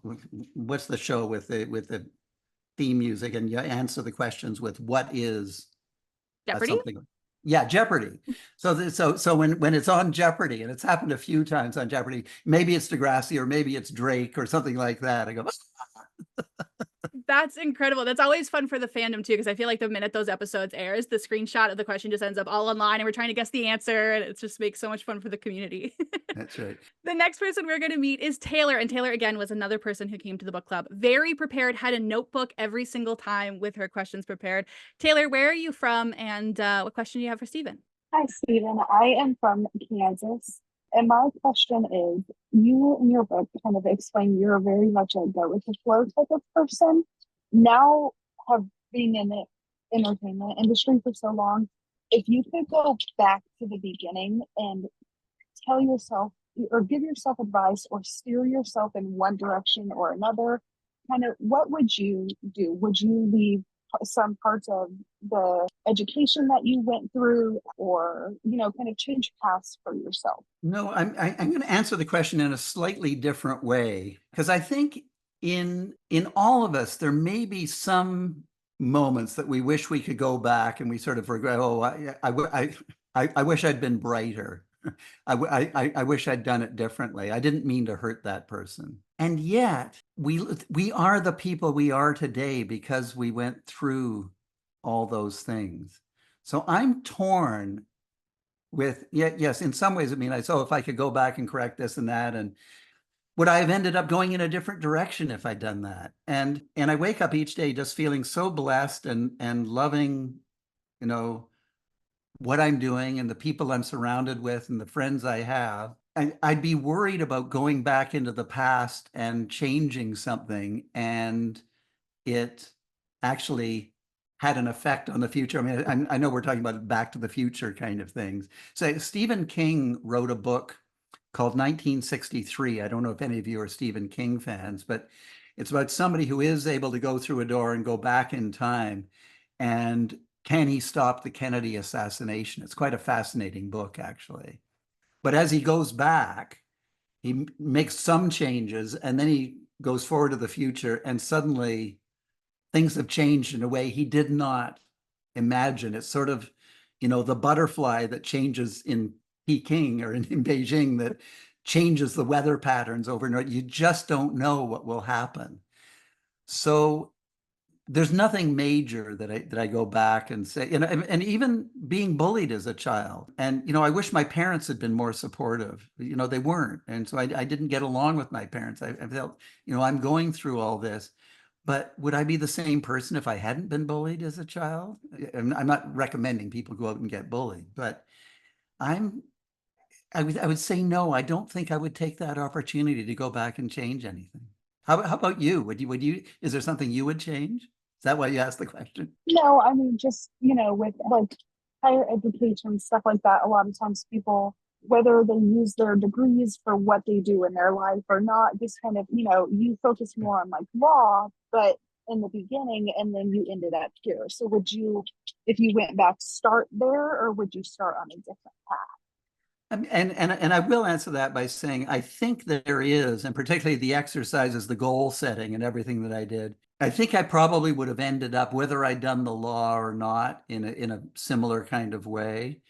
what's the show with the theme music and you answer the questions with what is Jeopardy? something. Yeah, Jeopardy. So when it's on Jeopardy, and it's happened a few times on Jeopardy, maybe it's Degrassi or maybe it's Drake or something like that. I go, That's incredible. That's always fun for the fandom too, because I feel like the minute those episodes airs, the screenshot of the question just ends up all online and we're trying to guess the answer, and it just makes so much fun for the community. That's right. The next person we're going to meet is Taylor, and Taylor again was another person who came to the book club. Very prepared, had a notebook every single time with her questions prepared. Taylor, where are you from, and what question do you have for Stephen? Hi, Stephen. I am from Kansas. And my question is, you in your book kind of explain you're very much a go with the flow type of person. Now, have been in the entertainment industry for so long, if you could go back to the beginning and tell yourself or give yourself advice or steer yourself in one direction or another, kind of what would you do? Would you leave some parts of the education that you went through, or kind of change paths for yourself? No, I'm going to answer the question in a slightly different way, because I think in all of us there may be some moments that we wish we could go back and we sort of regret. Oh, I wish I'd been brighter. I wish I'd done it differently. I didn't mean to hurt that person. And yet we are the people we are today because we went through all those things. So I'm torn with, yes, in some ways, I mean, if I could go back and correct this and that, and would I have ended up going in a different direction if I'd done that? And I wake up each day just feeling so blessed and loving, what I'm doing and the people I'm surrounded with and the friends I have. I'd be worried about going back into the past and changing something, and it actually had an effect on the future. I mean, I know we're talking about Back to the Future kind of things. So Stephen King wrote a book called 1963. I don't know if any of you are Stephen King fans, but it's about somebody who is able to go through a door and go back in time, and can he stop the Kennedy assassination? It's quite a fascinating book, actually. But as he goes back, he makes some changes, and then he goes forward to the future, and suddenly things have changed in a way he did not imagine. It's sort of, the butterfly that changes in Peking or in Beijing that changes the weather patterns overnight. You just don't know what will happen. So there's nothing major that I go back and say, and even being bullied as a child. And, I wish my parents had been more supportive. They weren't. And so I didn't get along with my parents. I felt, I'm going through all this. But would I be the same person if I hadn't been bullied as a child? I'm not recommending people go out and get bullied, but I would say no. I don't think I would take that opportunity to go back and change anything. How about you? Would you? Is there something you would change? Is that why you asked the question? No, I mean, just, with like higher education, stuff like that, a lot of times people, whether they use their degrees for what they do in their life or not, just kind of, you focus more on like law, but in the beginning, and then you ended up here. So would you, if you went back, start there, or would you start on a different path? And I will answer that by saying I think there is, and particularly the exercises, the goal setting and everything that I did, I think I probably would have ended up, whether I'd done the law or not, in a similar kind of way.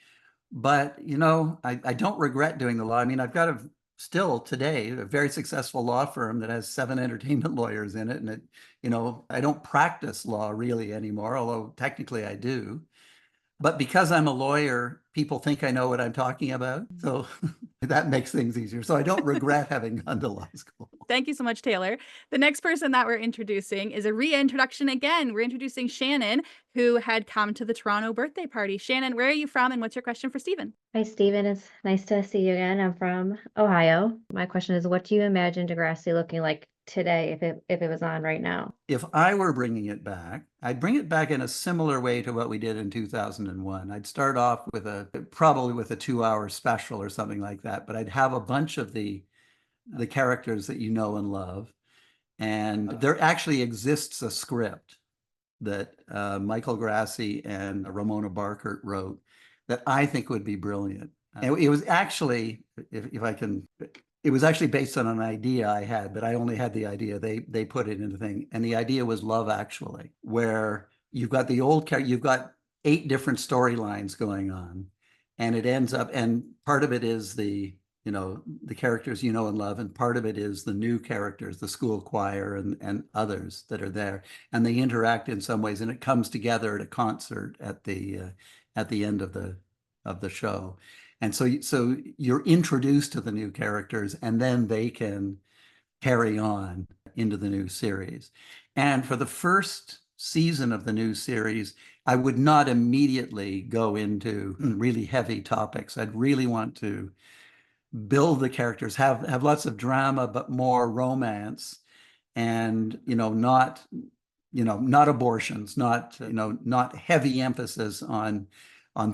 But, I don't regret doing the law. I mean, I've got still today a very successful law firm that has 7 entertainment lawyers in it. And I don't practice law really anymore, although technically I do. But because I'm a lawyer, people think I know what I'm talking about. So that makes things easier. So I don't regret having gone to law school. Thank you so much, Taylor. The next person that we're introducing is a reintroduction again. We're introducing Shannon, who had come to the Toronto birthday party. Shannon, where are you from and what's your question for Stephen? Hi, Stephen. It's nice to see you again. I'm from Ohio. My question is, what do you imagine Degrassi looking like today if it was on right now? If I were bringing it back, I'd bring it back in a similar way to what we did in 2001. I'd start off with probably with a 2-hour special or something like that, but I'd have a bunch of the characters that you know and love. And there actually exists a script that Michael Grassi and Ramona Barkert wrote that I think would be brilliant. And it was actually, if I can, it was actually based on an idea I had, but I only had the idea. They put it in the thing. And the idea was Love Actually, where you've got you've got 8 different storylines going on. And it ends up, and part of it is the characters you know and love, and part of it is the new characters, the school choir and others that are there, and they interact in some ways, and it comes together at a concert at the end of the show. And so you're introduced to the new characters, and then they can carry on into the new series. And for the first season of the new series, I would not immediately go into really heavy topics. I'd really want to build the characters, have lots of drama, but more romance, and not abortions, not heavy emphasis on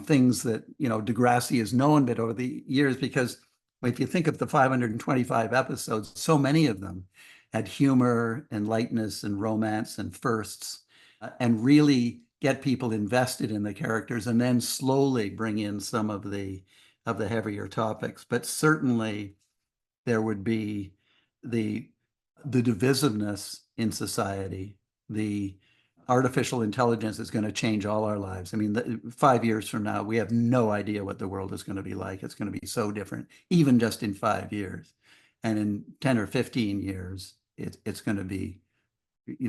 things that Degrassi has known but over the years, because if you think of the 525 episodes, so many of them had humor and lightness and romance and firsts, and really get people invested in the characters, and then slowly bring in some of the heavier topics. But certainly there would be the divisiveness in society. The artificial intelligence is going to change all our lives. I mean, 5 years from now, we have no idea what the world is going to be like. It's going to be so different, even just in 5 years. And in 10 or 15 years, it's going to be,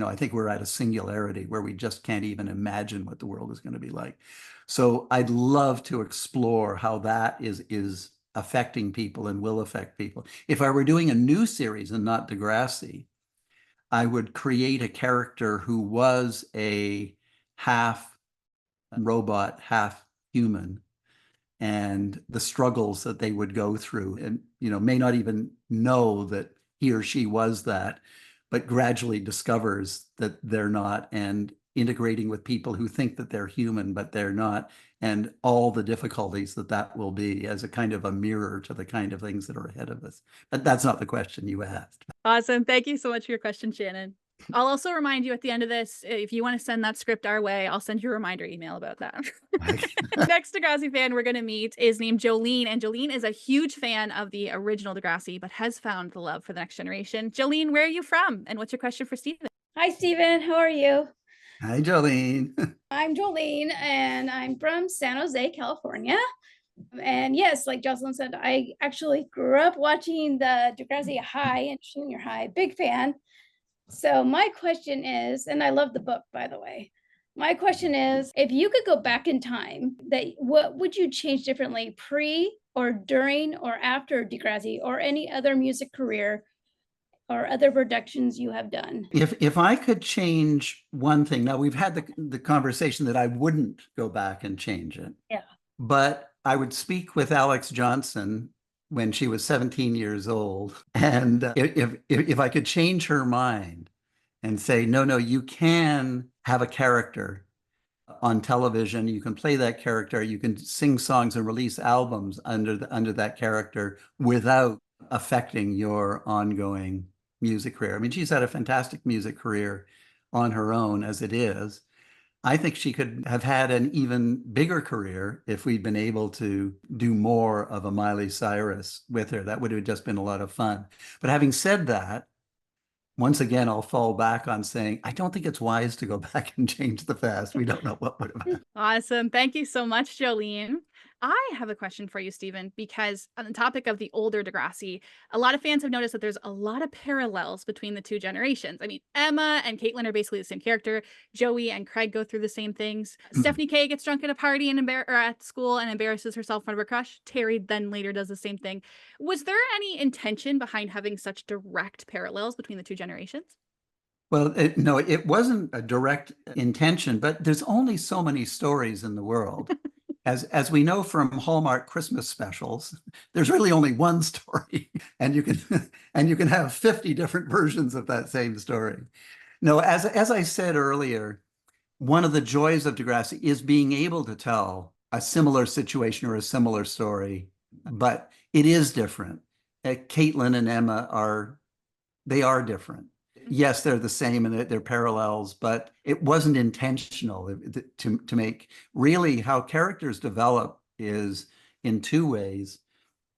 I think we're at a singularity where we just can't even imagine what the world is going to be like. So I'd love to explore how that is affecting people and will affect people. If I were doing a new series and not Degrassi, I would create a character who was a half robot, half human, and the struggles that they would go through, and may not even know that he or she was that, but gradually discovers that they're not, and integrating with people who think that they're human, but they're not, and all the difficulties that will be as a kind of a mirror to the kind of things that are ahead of us. But that's not the question you asked. Awesome. Thank you so much for your question, Shannon. I'll also remind you at the end of this, if you want to send that script our way, I'll send you a reminder email about that. Next Degrassi fan we're going to meet is named Jolene, and Jolene is a huge fan of the original Degrassi, but has found the love for the next generation. Jolene, where are you from? And what's your question for Stephen? Hi, Stephen. How are you? Hi, Jolene. I'm Jolene, and I'm from San Jose, California. And yes, like Jocelyn said, I actually grew up watching the Degrassi High and Junior High. Big fan. So my question is, and I love the book, by the way. My question is, if you could go back in time, what would you change differently pre or during or after Degrassi or any other music career or other productions you have done? If I could change one thing, now we've had the conversation that I wouldn't go back and change it. Yeah. But I would speak with Alex Johnson when she was 17 years old. And if I could change her mind and say, no, you can have a character on television, you can play that character, you can sing songs and release albums under that character without affecting your ongoing music career. I mean, she's had a fantastic music career on her own as it is. I think she could have had an even bigger career if we'd been able to do more of a Miley Cyrus with her. That would have just been a lot of fun. But having said that, once again, I'll fall back on saying, I don't think it's wise to go back and change the past. We don't know what would have happened. Awesome. Thank you so much, Jolene. I have a question for you, Stephen, because on the topic of the older Degrassi, a lot of fans have noticed that there's a lot of parallels between the two generations. I mean, Emma and Caitlin are basically the same character. Joey and Craig go through the same things. Stephanie K gets drunk at a party and or at school and embarrasses herself in front of her crush. Terry then later does the same thing. Was there any intention behind having such direct parallels between the two generations? Well, no, it wasn't a direct intention, but there's only so many stories in the world. As we know from Hallmark Christmas specials, there's really only one story, and you can have 50 different versions of that same story. No, as I said earlier, one of the joys of Degrassi is being able to tell a similar situation or a similar story, but it is different. Caitlin and Emma are different. Yes, they're the same and they're parallels, but it wasn't intentional to make. Really, how characters develop is in two ways.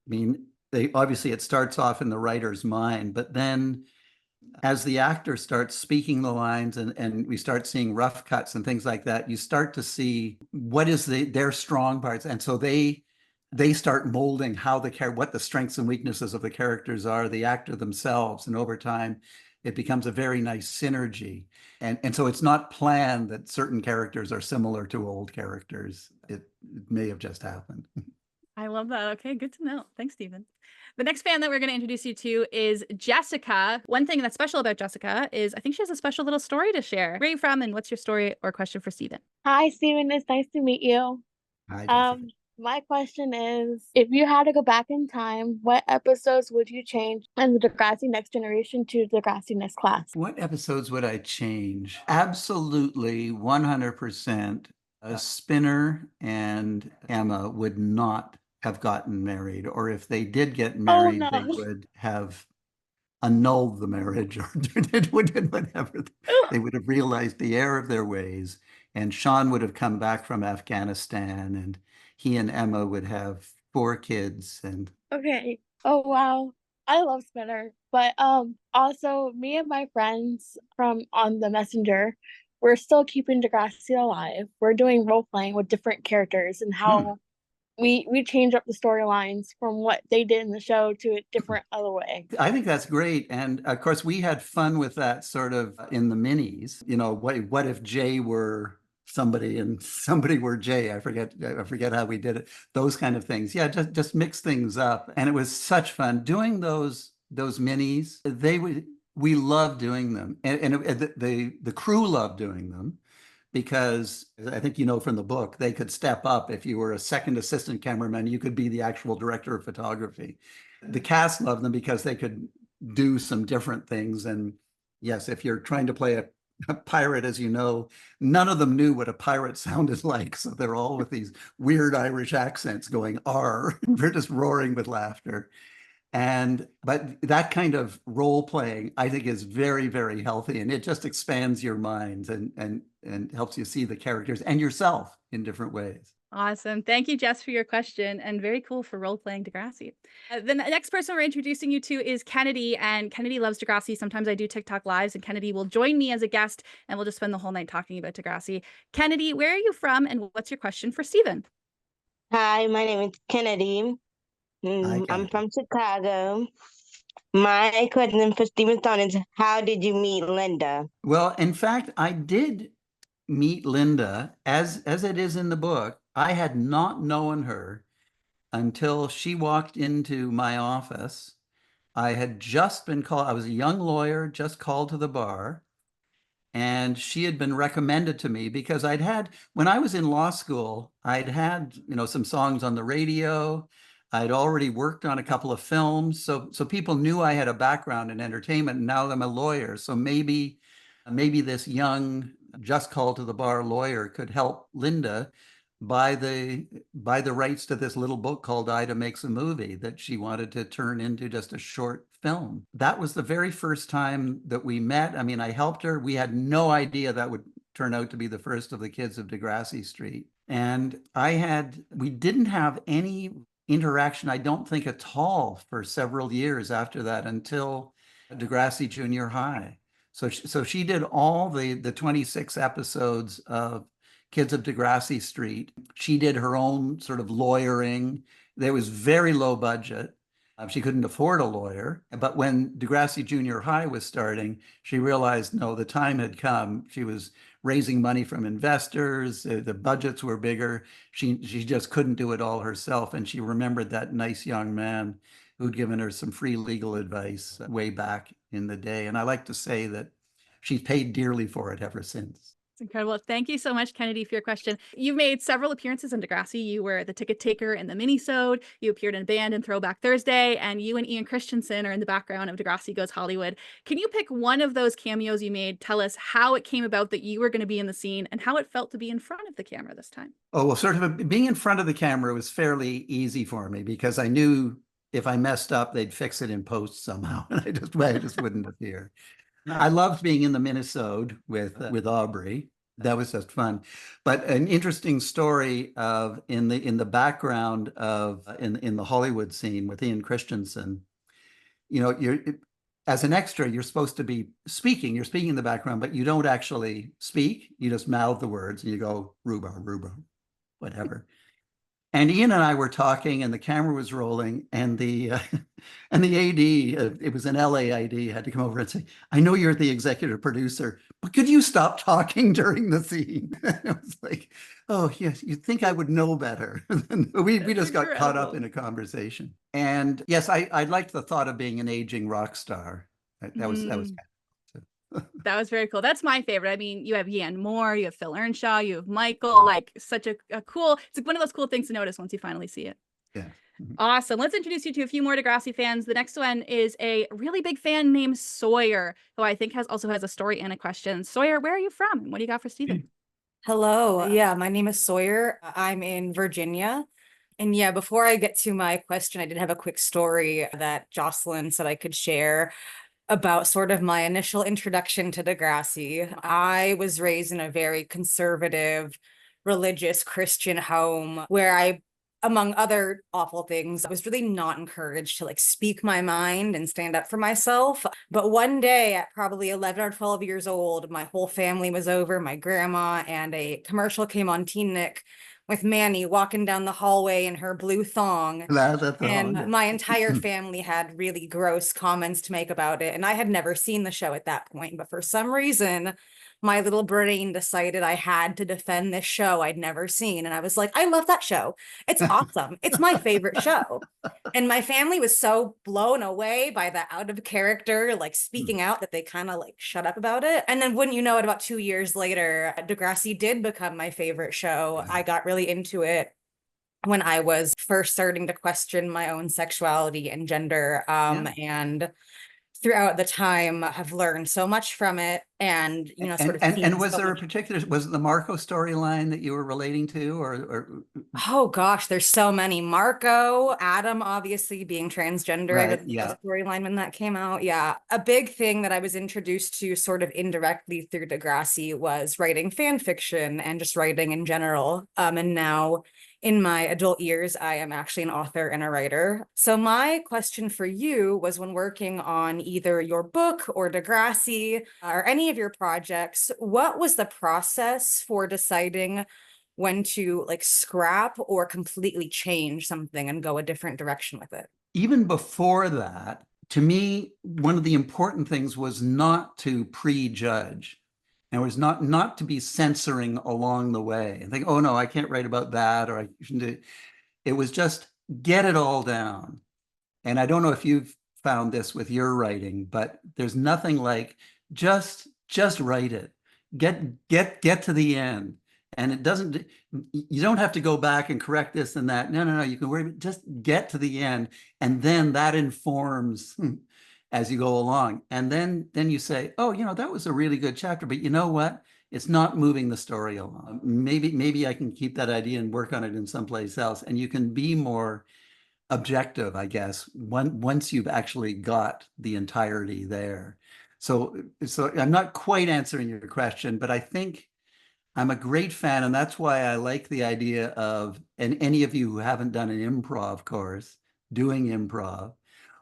I mean, it starts off in the writer's mind, but then as the actor starts speaking the lines and we start seeing rough cuts and things like that, you start to see what is their strong parts. And so they start molding what the strengths and weaknesses of the characters are, the actor themselves, and over time it becomes a very nice synergy. And so it's not planned that certain characters are similar to old characters. It may have just happened. I love that. Okay, good to know. Thanks, Stephen. The next fan that we're going to introduce you to is Jessica. One thing that's special about Jessica is I think she has a special little story to share. Where are you from and what's your story or question for Stephen? Hi, Stephen. It's nice to meet you. Hi, Jessica. My question is, if you had to go back in time, what episodes would you change in the Degrassi Next Generation to Degrassi Next Class? What episodes would I change? Absolutely, 100%. Spinner and Emma would not have gotten married, or if they did get married, no. they would have annulled the marriage or whatever. They would have realized the error of their ways, and Sean would have come back from Afghanistan, and he and Emma would have 4 kids. And Okay. Oh, wow. I love Spinner. But also me and my friends from on the Messenger, we're still keeping Degrassi alive. We're doing role playing with different characters and how we change up the storylines from what they did in the show to a different other way. I think that's great. And of course, we had fun with that sort of in the minis. You know, what if Jay were somebody and somebody were Jay? I forget how we did it. Those kind of things. Yeah, just mix things up. And it was such fun doing those minis. We loved doing them. And the crew loved doing them, because I think, you know, from the book, they could step up. If you were a second assistant cameraman, you could be the actual director of photography. The cast loved them because they could do some different things. And yes, if you're trying to play a pirate, as you know, none of them knew what a pirate sounded like. So they're all with these weird Irish accents going, "R." We're just roaring with laughter. But that kind of role playing, I think, is very, very healthy, and it just expands your mind and helps you see the characters and yourself in different ways. Awesome. Thank you, Jess, for your question, and very cool for role-playing Degrassi. The next person we're introducing you to is Kennedy, and Kennedy loves Degrassi. Sometimes I do TikTok lives, and Kennedy will join me as a guest, and we'll just spend the whole night talking about Degrassi. Kennedy, where are you from, and what's your question for Stephen? Hi, my name is Kennedy. I'm from Chicago. My question for Stephen Stohn is, how did you meet Linda? Well, in fact, I did meet Linda, as it is in the book. I had not known her until she walked into my office. I had just been called, I was a young lawyer, just called to the bar. And she had been recommended to me because when I was in law school, I'd had, you know, some songs on the radio. I'd already worked on a couple of films. So people knew I had a background in entertainment, and now I'm a lawyer. So maybe this young, just called to the bar lawyer could help Linda buy the rights to this little book called Ida Makes a Movie that she wanted to turn into just a short film. That was the very first time that we met. I mean, I helped her. We had no idea that would turn out to be the first of the kids of Degrassi Street. And we didn't have any interaction, I don't think, at all for several years after that, until Degrassi Junior High. So she did all the 26 episodes of Kids of Degrassi Street. She did her own sort of lawyering. There was very low budget. She couldn't afford a lawyer. But when Degrassi Junior High was starting, she realized, no, the time had come. She was raising money from investors. The budgets were bigger. She just couldn't do it all herself. And she remembered that nice young man who'd given her some free legal advice way back in the day. And I like to say that she's paid dearly for it ever since. It's incredible. Thank you so much, Kennedy, for your question. You've made several appearances in Degrassi. You were the ticket taker in the minisode. You appeared in a band in Throwback Thursday, and you and Ian Christensen are in the background of Degrassi Goes Hollywood. Can you pick one of those cameos you made? Tell us how it came about that you were going to be in the scene and how it felt to be in front of the camera this time. Oh, well, sort of being in front of the camera was fairly easy for me because I knew if I messed up, they'd fix it in post somehow, and I just wouldn't appear. I loved being in the minisode with Aubrey. That was just fun. But an interesting story of in the background of in the Hollywood scene with Ian Christensen, you're as an extra, you're supposed to be speaking. You're speaking in the background, but you don't actually speak. You just mouth the words and you go rhubarb, whatever. And Ian and I were talking, and the camera was rolling, and the AD, it was an LA AD, had to come over and say, "I know you're the executive producer, but could you stop talking during the scene?" I was like, "Oh yes, you'd think I would know better." we just got caught up in a conversation. And yes, I liked the thought of being an aging rock star. That was That was very cool. That's my favorite. I mean, you have Yan Moore, you have Phil Earnshaw, you have Michael, like such a cool, it's like one of those cool things to notice once you finally see it. Yeah. Awesome. Let's introduce you to a few more Degrassi fans. The next one is a really big fan named Sawyer, who I think also has a story and a question. Sawyer, where are you from? And what do you got for Stephen? Hello. Yeah, my name is Sawyer. I'm in Virginia. And yeah, before I get to my question, I did have a quick story that Jocelyn said I could share about sort of my initial introduction to Degrassi. I was raised in a very conservative, religious Christian home where I, among other awful things, I was really not encouraged to like speak my mind and stand up for myself. But one day at probably 11 or 12 years old, my whole family was over, my grandma, and a commercial came on Teen Nick with Manny walking down the hallway in her blue thong. And my entire family had really gross comments to make about it. And I had never seen the show at that point, but for some reason, my little brain decided I had to defend this show I'd never seen. And I was like, I love that show. It's awesome. It's my favorite show. And my family was so blown away by that out of character, like speaking out, that they kind of like shut up about it. And then wouldn't you know it, about 2 years later, Degrassi did become my favorite show. I got really into it when I was first starting to question my own sexuality and gender. And throughout the time have learned so much from it, and sort of and was there a particular, was it the Marco storyline that you were relating to, or oh gosh, there's so many. Marco, Adam obviously being transgender, I read the storyline when that came out. Yeah, a big thing that I was introduced to sort of indirectly through Degrassi was writing fan fiction and just writing in general. And now in my adult years, I am actually an author and a writer. So my question for you was, when working on either your book or Degrassi or any of your projects, what was the process for deciding when to like scrap or completely change something and go a different direction with it? Even before that, to me, one of the important things was not to prejudge. And it was not to be censoring along the way and think, oh no, I can't write about that, or I shouldn't do it. It was just get it all down. And I don't know if you've found this with your writing, but there's nothing like just write it. Get to the end. And it doesn't, you don't have to go back and correct this and that. No, you can worry, just get to the end. And then that informs as you go along. And then you say, oh, that was a really good chapter, but you know what? It's not moving the story along. Maybe I can keep that idea and work on it in someplace else. And you can be more objective, I guess, once you've actually got the entirety there. So I'm not quite answering your question, but I think I'm a great fan, and that's why I like the idea of, and any of you who haven't done an improv course, doing improv,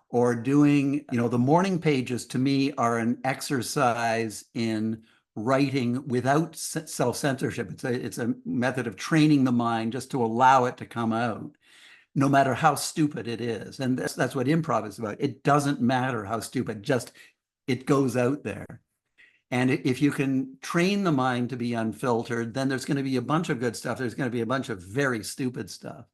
or doing, the morning pages to me are an exercise in writing without self-censorship. It's a method of training the mind just to allow it to come out, no matter how stupid it is. And that's what improv is about. It doesn't matter how stupid, just it goes out there. And if you can train the mind to be unfiltered, then there's going to be a bunch of good stuff. There's going to be a bunch of very stupid stuff.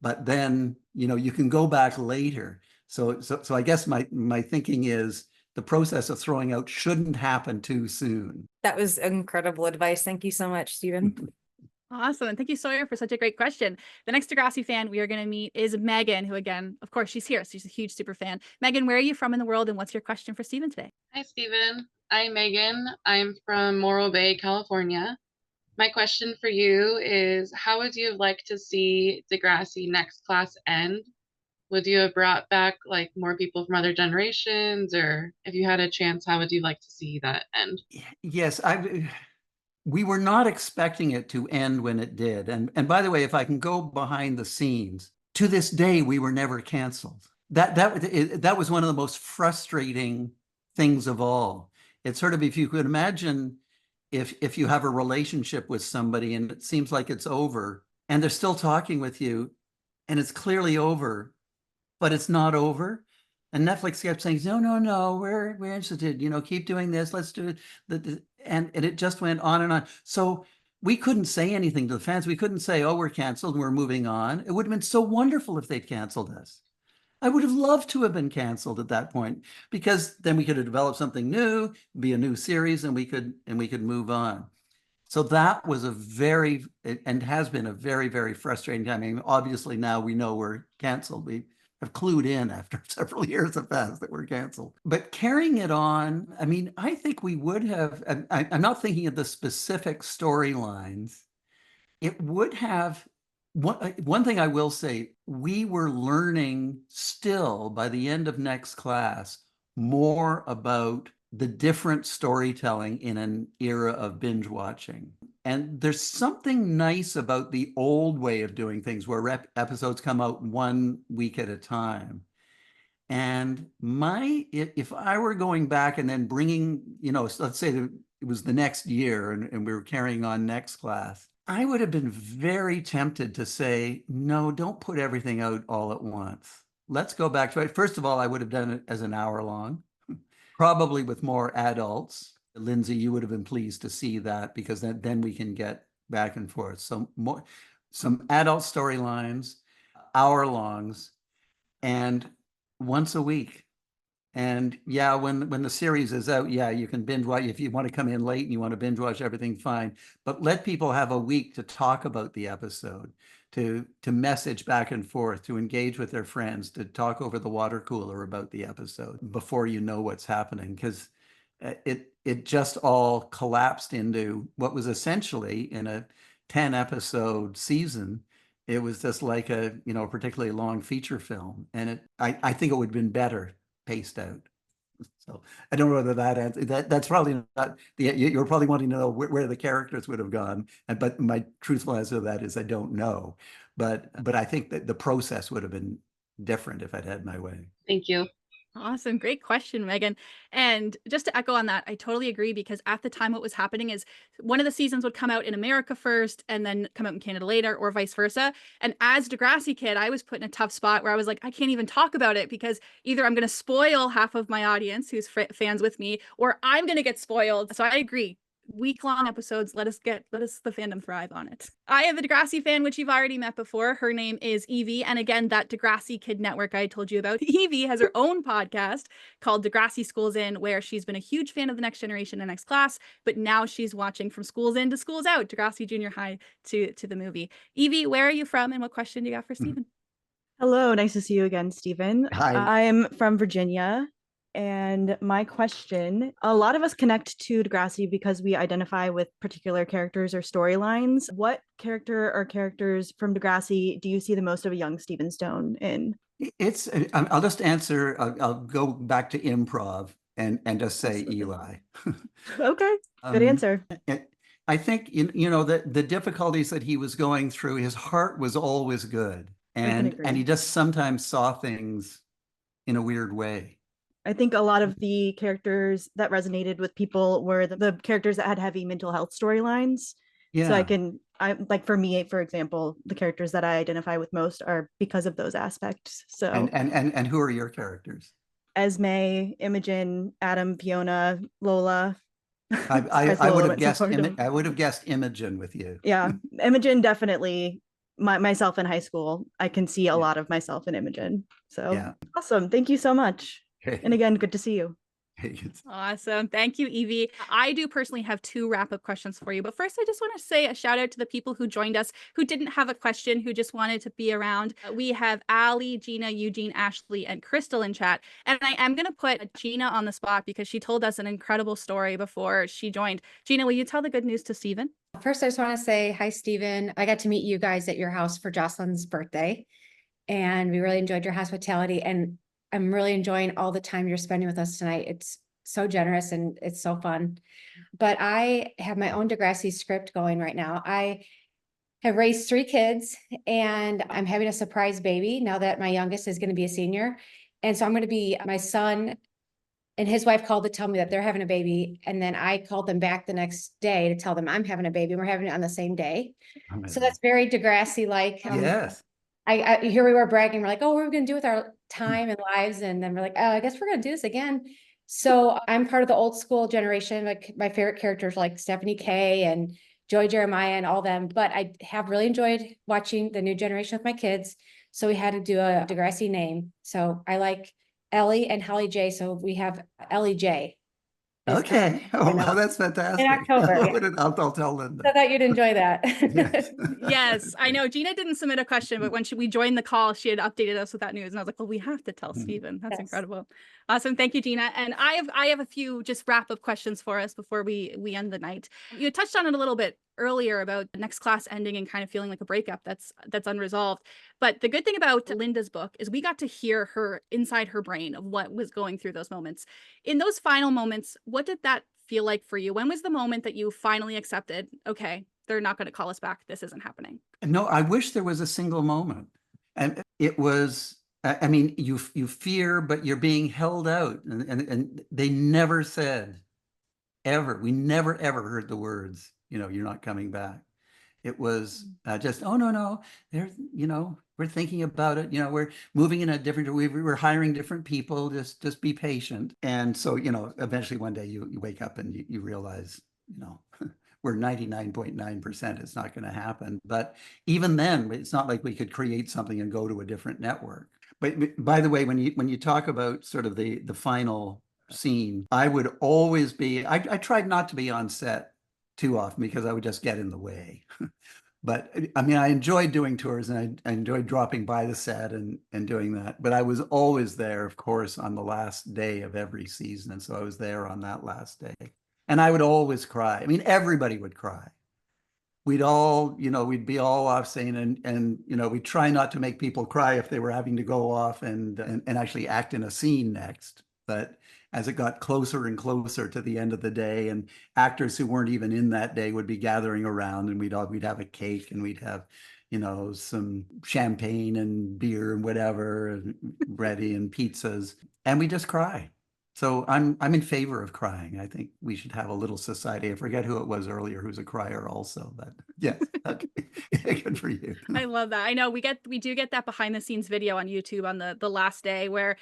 But then, you can go back later. So I guess my thinking is the process of throwing out shouldn't happen too soon. That was incredible advice. Thank you so much, Stephen. Awesome. And thank you, Sawyer, for such a great question. The next Degrassi fan we are going to meet is Megan, who, again, of course, she's here. So she's a huge super fan. Megan, where are you from in the world, and what's your question for Stephen today? Hi, Stephen. I'm Megan. I'm from Morro Bay, California. My question for you is, how would you have liked to see Degrassi next class end? Would you have brought back like more people from other generations, or if you had a chance, how would you like to see that end? Yes, we were not expecting it to end when it did. And by the way, if I can go behind the scenes, to this day, we were never canceled. That was one of the most frustrating things of all. It's sort of, if you could imagine, if you have a relationship with somebody and it seems like it's over and they're still talking with you and it's clearly over, but it's not over. And Netflix kept saying, no, we're interested, keep doing this, let's do it. And it just went on and on. So we couldn't say anything to the fans. We couldn't say, oh, we're canceled, we're moving on. It would have been so wonderful if they'd canceled us. I would have loved to have been canceled at that point, because then we could have developed something new, be a new series, and we could move on. So that was and has been a very, very frustrating time. I mean, obviously now we know we're canceled. We have clued in after several years have passed that we're canceled. But carrying it on, I mean, I think we would have, I'm not thinking of the specific storylines. It would have, one thing I will say, we were learning still by the end of next class more about the different storytelling in an era of binge watching. And there's something nice about the old way of doing things where episodes come out 1 week at a time. And if I were going back and then bringing, let's say that it was the next year and we were carrying on next class, I would have been very tempted to say, no, don't put everything out all at once. Let's go back to it. First of all, I would have done it as an hour long, probably with more adults. Lindsay, you would have been pleased to see that, because then we can get back and forth. So some adult storylines, hour longs, and once a week. And yeah, when the series is out, yeah, you can binge watch. If you want to come in late and you want to binge watch everything, fine. But let people have a week to talk about the episode, to message back and forth, to engage with their friends, to talk over the water cooler about the episode before you know what's happening. Because it just all collapsed into what was essentially, in a 10-episode season, it was just like a particularly long feature film. And I think it would have been better paced out. So I don't know whether that's probably not you're probably wanting to know where the characters would have gone. But my truthful answer to that is I don't know. But I think that the process would have been different if I'd had my way. Thank you. Awesome. Great question, Megan. And just to echo on that, I totally agree, because at the time what was happening is one of the seasons would come out in America first and then come out in Canada later, or vice versa. And as Degrassi Kid, I was put in a tough spot where I was like, I can't even talk about it, because either I'm going to spoil half of my audience who's fans with me, or I'm going to get spoiled. So I agree. Week-long episodes, let us the fandom thrive on it. I have a Degrassi fan, which you've already met before. Her name is Evie, and again, that Degrassi Kid network I told you about. Evie has her own podcast called Degrassi Schools In, where she's been a huge fan of the Next Generation and Next Class, but now she's watching from Schools In to Schools Out, Degrassi Junior High to the movie. Evie, where are you from, and what question do you got for Stephen? Hello, nice to see you again, Stephen. Hi. I'm from Virginia. And my question, a lot of us connect to Degrassi because we identify with particular characters or storylines. What character or characters from Degrassi do you see the most of a young Stephen Stohn in? I'll just answer, I'll go back to improv and just say Eli. Okay, good answer. I think, the difficulties that he was going through, his heart was always good. And he just sometimes saw things in a weird way. I think a lot of the characters that resonated with people were the characters that had heavy mental health storylines. So I like, for me, for example, the characters that I identify with most are because of those aspects. So and who are your characters? Esme, Imogen, Adam, Fiona, Lola. I would have guessed Imogen with you. Yeah, Imogen, definitely. Myself in high school, I can see a lot of myself in Imogen. So awesome. Thank you so much. And again, good to see you. Awesome. Thank you, Evie. I do personally have 2 wrap-up questions for you. But first, I just want to say a shout out to the people who joined us, who didn't have a question, who just wanted to be around. We have Allie, Gina, Eugene, Ashley, and Crystal in chat. And I am going to put Gina on the spot because she told us an incredible story before she joined. Gina, will you tell the good news to Stephen? First, I just want to say hi, Stephen. I got to meet you guys at your house for Jocelyn's birthday, and we really enjoyed your hospitality. And I'm really enjoying all the time you're spending with us tonight. It's so generous and it's so fun. But I have my own Degrassi script going right now. I have raised 3 kids, and I'm having a surprise baby now that my youngest is going to be a senior. And so I'm going to be, my son and his wife called to tell me that they're having a baby. And then I called them back the next day to tell them I'm having a baby. And we're having it on the same day. So that's very Degrassi-like. Yes. Here we were bragging. We're like, oh, what are we going to do with our time and lives? And then we're like, oh, I guess we're going to do this again. So I'm part of the old school generation. Like, my favorite characters like Stephanie K and Joy Jeremiah and all them. But I have really enjoyed watching the new generation with my kids. So we had to do a Degrassi name. So I like Ellie and Holly J. So we have Ellie J. Okay. Oh, wow, that's fantastic. In October. I'll tell Linda. I thought you'd enjoy that. Yes, I know Gina didn't submit a question, but when we joined the call, she had updated us with that news, and I was like, well, we have to tell Stephen. That's incredible. Awesome. Thank you, Gina. And I have a few just wrap-up questions for us before we end the night. You touched on it a little bit earlier about the next class ending and kind of feeling like a breakup that's unresolved. But the good thing about Linda's book is we got to hear her inside her brain of what was going through those moments. In those final moments, what did that feel like for you? When was the moment that you finally accepted, okay, they're not going to call us back, this isn't happening? No, I wish there was a single moment. And it was, I mean, you fear, but you're being held out. And they never said, ever, we never, ever heard the words, you're not coming back. It was just, oh, no, there's, we're thinking about it. We're moving in a different, we're hiring different people, just be patient. And so, eventually one day you wake up and you realize, we're 99.9% it's not going to happen. But even then, it's not like we could create something and go to a different network. But by the way, when you talk about sort of the final scene, I would always be, I tried not to be on set too often because I would just get in the way. But I mean, I enjoyed doing tours and I enjoyed dropping by the set and doing that. But I was always there, of course, on the last day of every season. And so I was there on that last day. And I would always cry. I mean, everybody would cry. We'd all, we'd be all off scene and we'd try not to make people cry if they were having to go off and actually act in a scene next. But as it got closer and closer to the end of the day, and actors who weren't even in that day would be gathering around, and we'd have a cake and we'd have, some champagne and beer and whatever ready and pizzas, and we just cry. So I'm in favor of crying. I think we should have a little society. I forget who it was earlier who's a crier also, but yes, okay. Good for you. I love that. I know we do get that behind the scenes video on YouTube on the last day where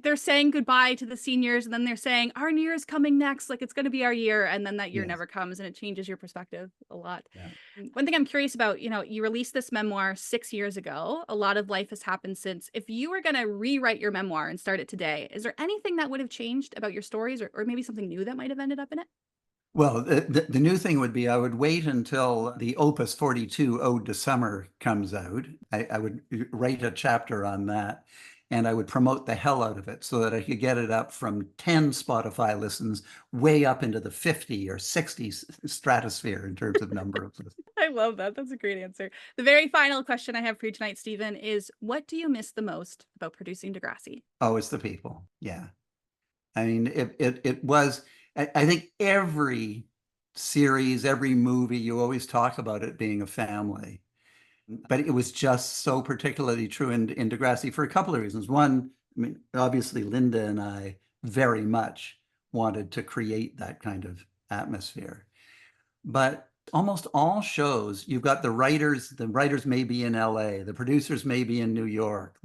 they're saying goodbye to the seniors and then they're saying our year is coming next, like it's going to be our year, and then that year never comes, and it changes your perspective a lot. Yeah. One thing I'm curious about, you released this memoir 6 years ago. A lot of life has happened since. If you were going to rewrite your memoir and start it today, is there anything that would have changed about your stories, or maybe something new that might have ended up in it? Well, the new thing would be I would wait until the Opus 42 Ode to Summer comes out. I would write a chapter on that, and I would promote the hell out of it so that I could get it up from 10 Spotify listens way up into the 50 or 60 stratosphere in terms of number of listens. I love that. That's a great answer. The very final question I have for you tonight, Stephen, is what do you miss the most about producing Degrassi? Oh, it's the people. Yeah. I mean, it was, I think every series, every movie, you always talk about it being a family. But it was just so particularly true in Degrassi for a couple of reasons. One, I mean, obviously Linda and I very much wanted to create that kind of atmosphere. But almost all shows, you've got the writers may be in LA, the producers may be in New York,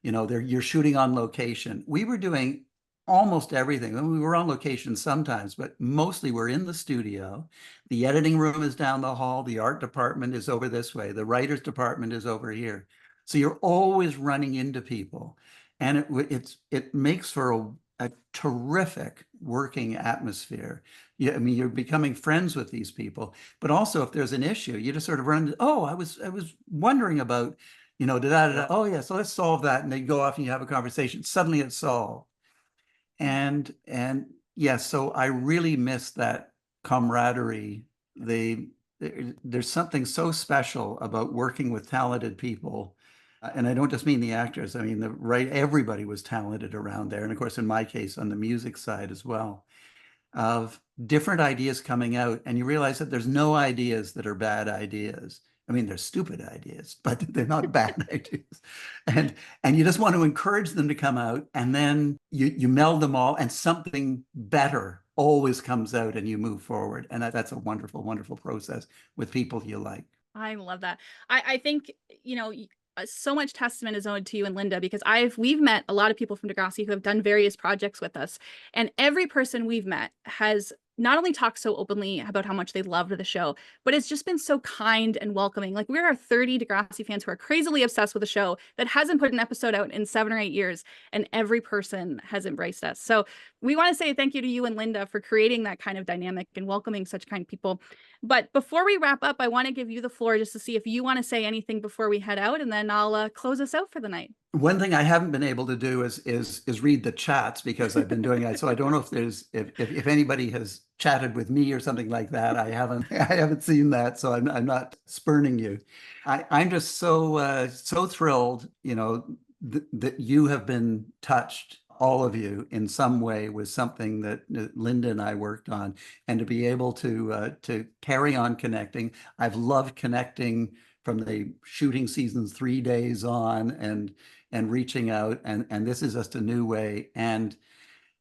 you're shooting on location. We were doing almost everything. We were on location sometimes, but mostly we're in the studio. The editing room is down the hall. The art department is over this way. The writers department is over here. So you're always running into people. And it makes for a terrific working atmosphere. Yeah, I mean, you're becoming friends with these people, but also if there's an issue, you just sort of run, oh, I was wondering about, oh yeah, so let's solve that. And then you go off and you have a conversation. Suddenly it's solved. And yes, so I really miss that camaraderie. There's something so special about working with talented people. And I don't just mean the actors. I mean, everybody was talented around there. And of course, in my case, on the music side as well, of different ideas coming out. And you realize that there's no ideas that are bad ideas. I mean, they're stupid ideas, but they're not bad ideas. And you just want to encourage them to come out, and then you meld them all, and something better always comes out, and you move forward. And that's a wonderful, wonderful process with people you like. I love that. I think, so much testament is owed to you and Linda, because we've met a lot of people from Degrassi who have done various projects with us. And every person we've met has not only talked so openly about how much they loved the show, but it's just been so kind and welcoming. Like, we are 30 Degrassi fans who are crazily obsessed with a show that hasn't put an episode out in 7 or 8 years, and every person has embraced us. So we want to say thank you to you and Linda for creating that kind of dynamic and welcoming such kind people. But before we wrap up, I want to give you the floor just to see if you want to say anything before we head out, and then I'll close us out for the night. One thing I haven't been able to do is read the chats, because I've been doing it. So I don't know if anybody has chatted with me or something like that. I haven't seen that, so I'm not spurning you. I'm just so thrilled, that you have been touched, all of you, in some way with something that Linda and I worked on, and to be able to carry on connecting. I've loved connecting from the shooting seasons 3 days on, and reaching out, and this is just a new way. And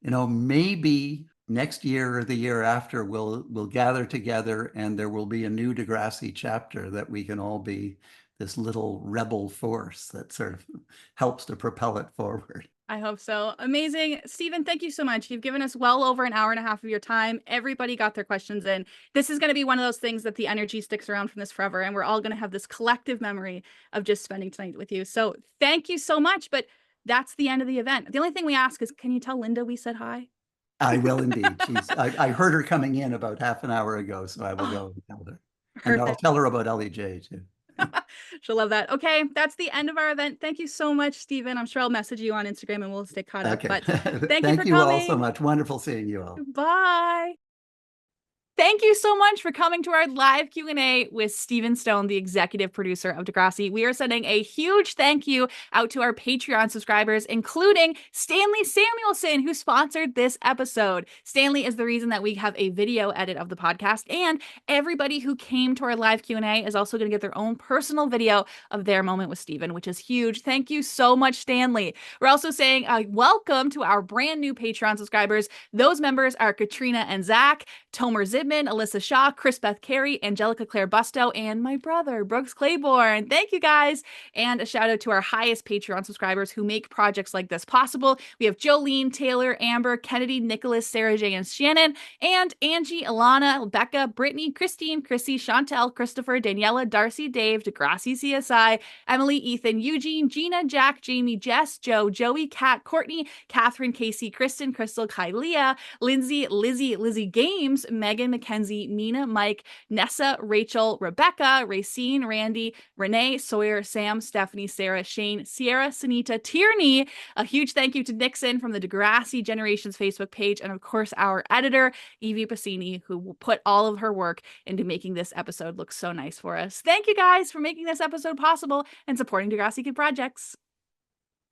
maybe next year or the year after, we'll gather together, and there will be a new Degrassi chapter that we can all be this little rebel force that sort of helps to propel it forward. I hope so. Amazing. Stephen, thank you so much. You've given us well over an hour and a half of your time. Everybody got their questions in. This is going to be one of those things that the energy sticks around from this forever, and we're all going to have this collective memory of just spending tonight with you. So thank you so much. But that's the end of the event. The only thing we ask is, can you tell Linda we said hi? I will indeed. I heard her coming in about half an hour ago, so I will go and tell her. And I'll tell her about LEJ too. She'll love that. Okay, that's the end of our event. Thank you so much, Stephen. I'm sure I'll message you on Instagram and we'll stay caught up. Okay. But thank you Thank for you coming. all so much. Wonderful seeing you all. Bye. Thank you so much for coming to our live Q&A with Stephen Stohn, the executive producer of Degrassi. We are sending a huge thank you out to our Patreon subscribers, including Stanley Samuelson, who sponsored this episode. Stanley is the reason that we have a video edit of the podcast, and everybody who came to our live Q&A is also going to get their own personal video of their moment with Stephen, which is huge. Thank you so much, Stanley. We're also saying welcome to our brand new Patreon subscribers. Those members are Katrina and Zach, Tomer Zibman, Alyssa Shaw, Chris Beth Carey, Angelica Claire Busto, and my brother, Brooks Claybourne. Thank you guys. And a shout out to our highest Patreon subscribers who make projects like this possible. We have Jolene, Taylor, Amber, Kennedy, Nicholas, Sarah J. and Shannon, and Angie, Alana, Becca, Brittany, Christine, Chrissy, Chantel, Christopher, Daniela, Darcy, Dave, Degrassi CSI, Emily, Ethan, Eugene, Gina, Jack, Jamie, Jess, Joe, Joey, Kat, Courtney, Catherine, Casey, Kristen, Crystal, Kylia, Lindsay, Lizzie Games, Megan, Mackenzie, Nina, Mike, Nessa, Rachel, Rebecca, Racine, Randy, Renee, Sawyer, Sam, Stephanie, Sarah, Shane, Sierra, Sunita, Tierney. A huge thank you to Nixon from the Degrassi Generations Facebook page, and of course our editor, Evie Passini, who put all of her work into making this episode look so nice for us. Thank you guys for making this episode possible and supporting Degrassi Kid projects.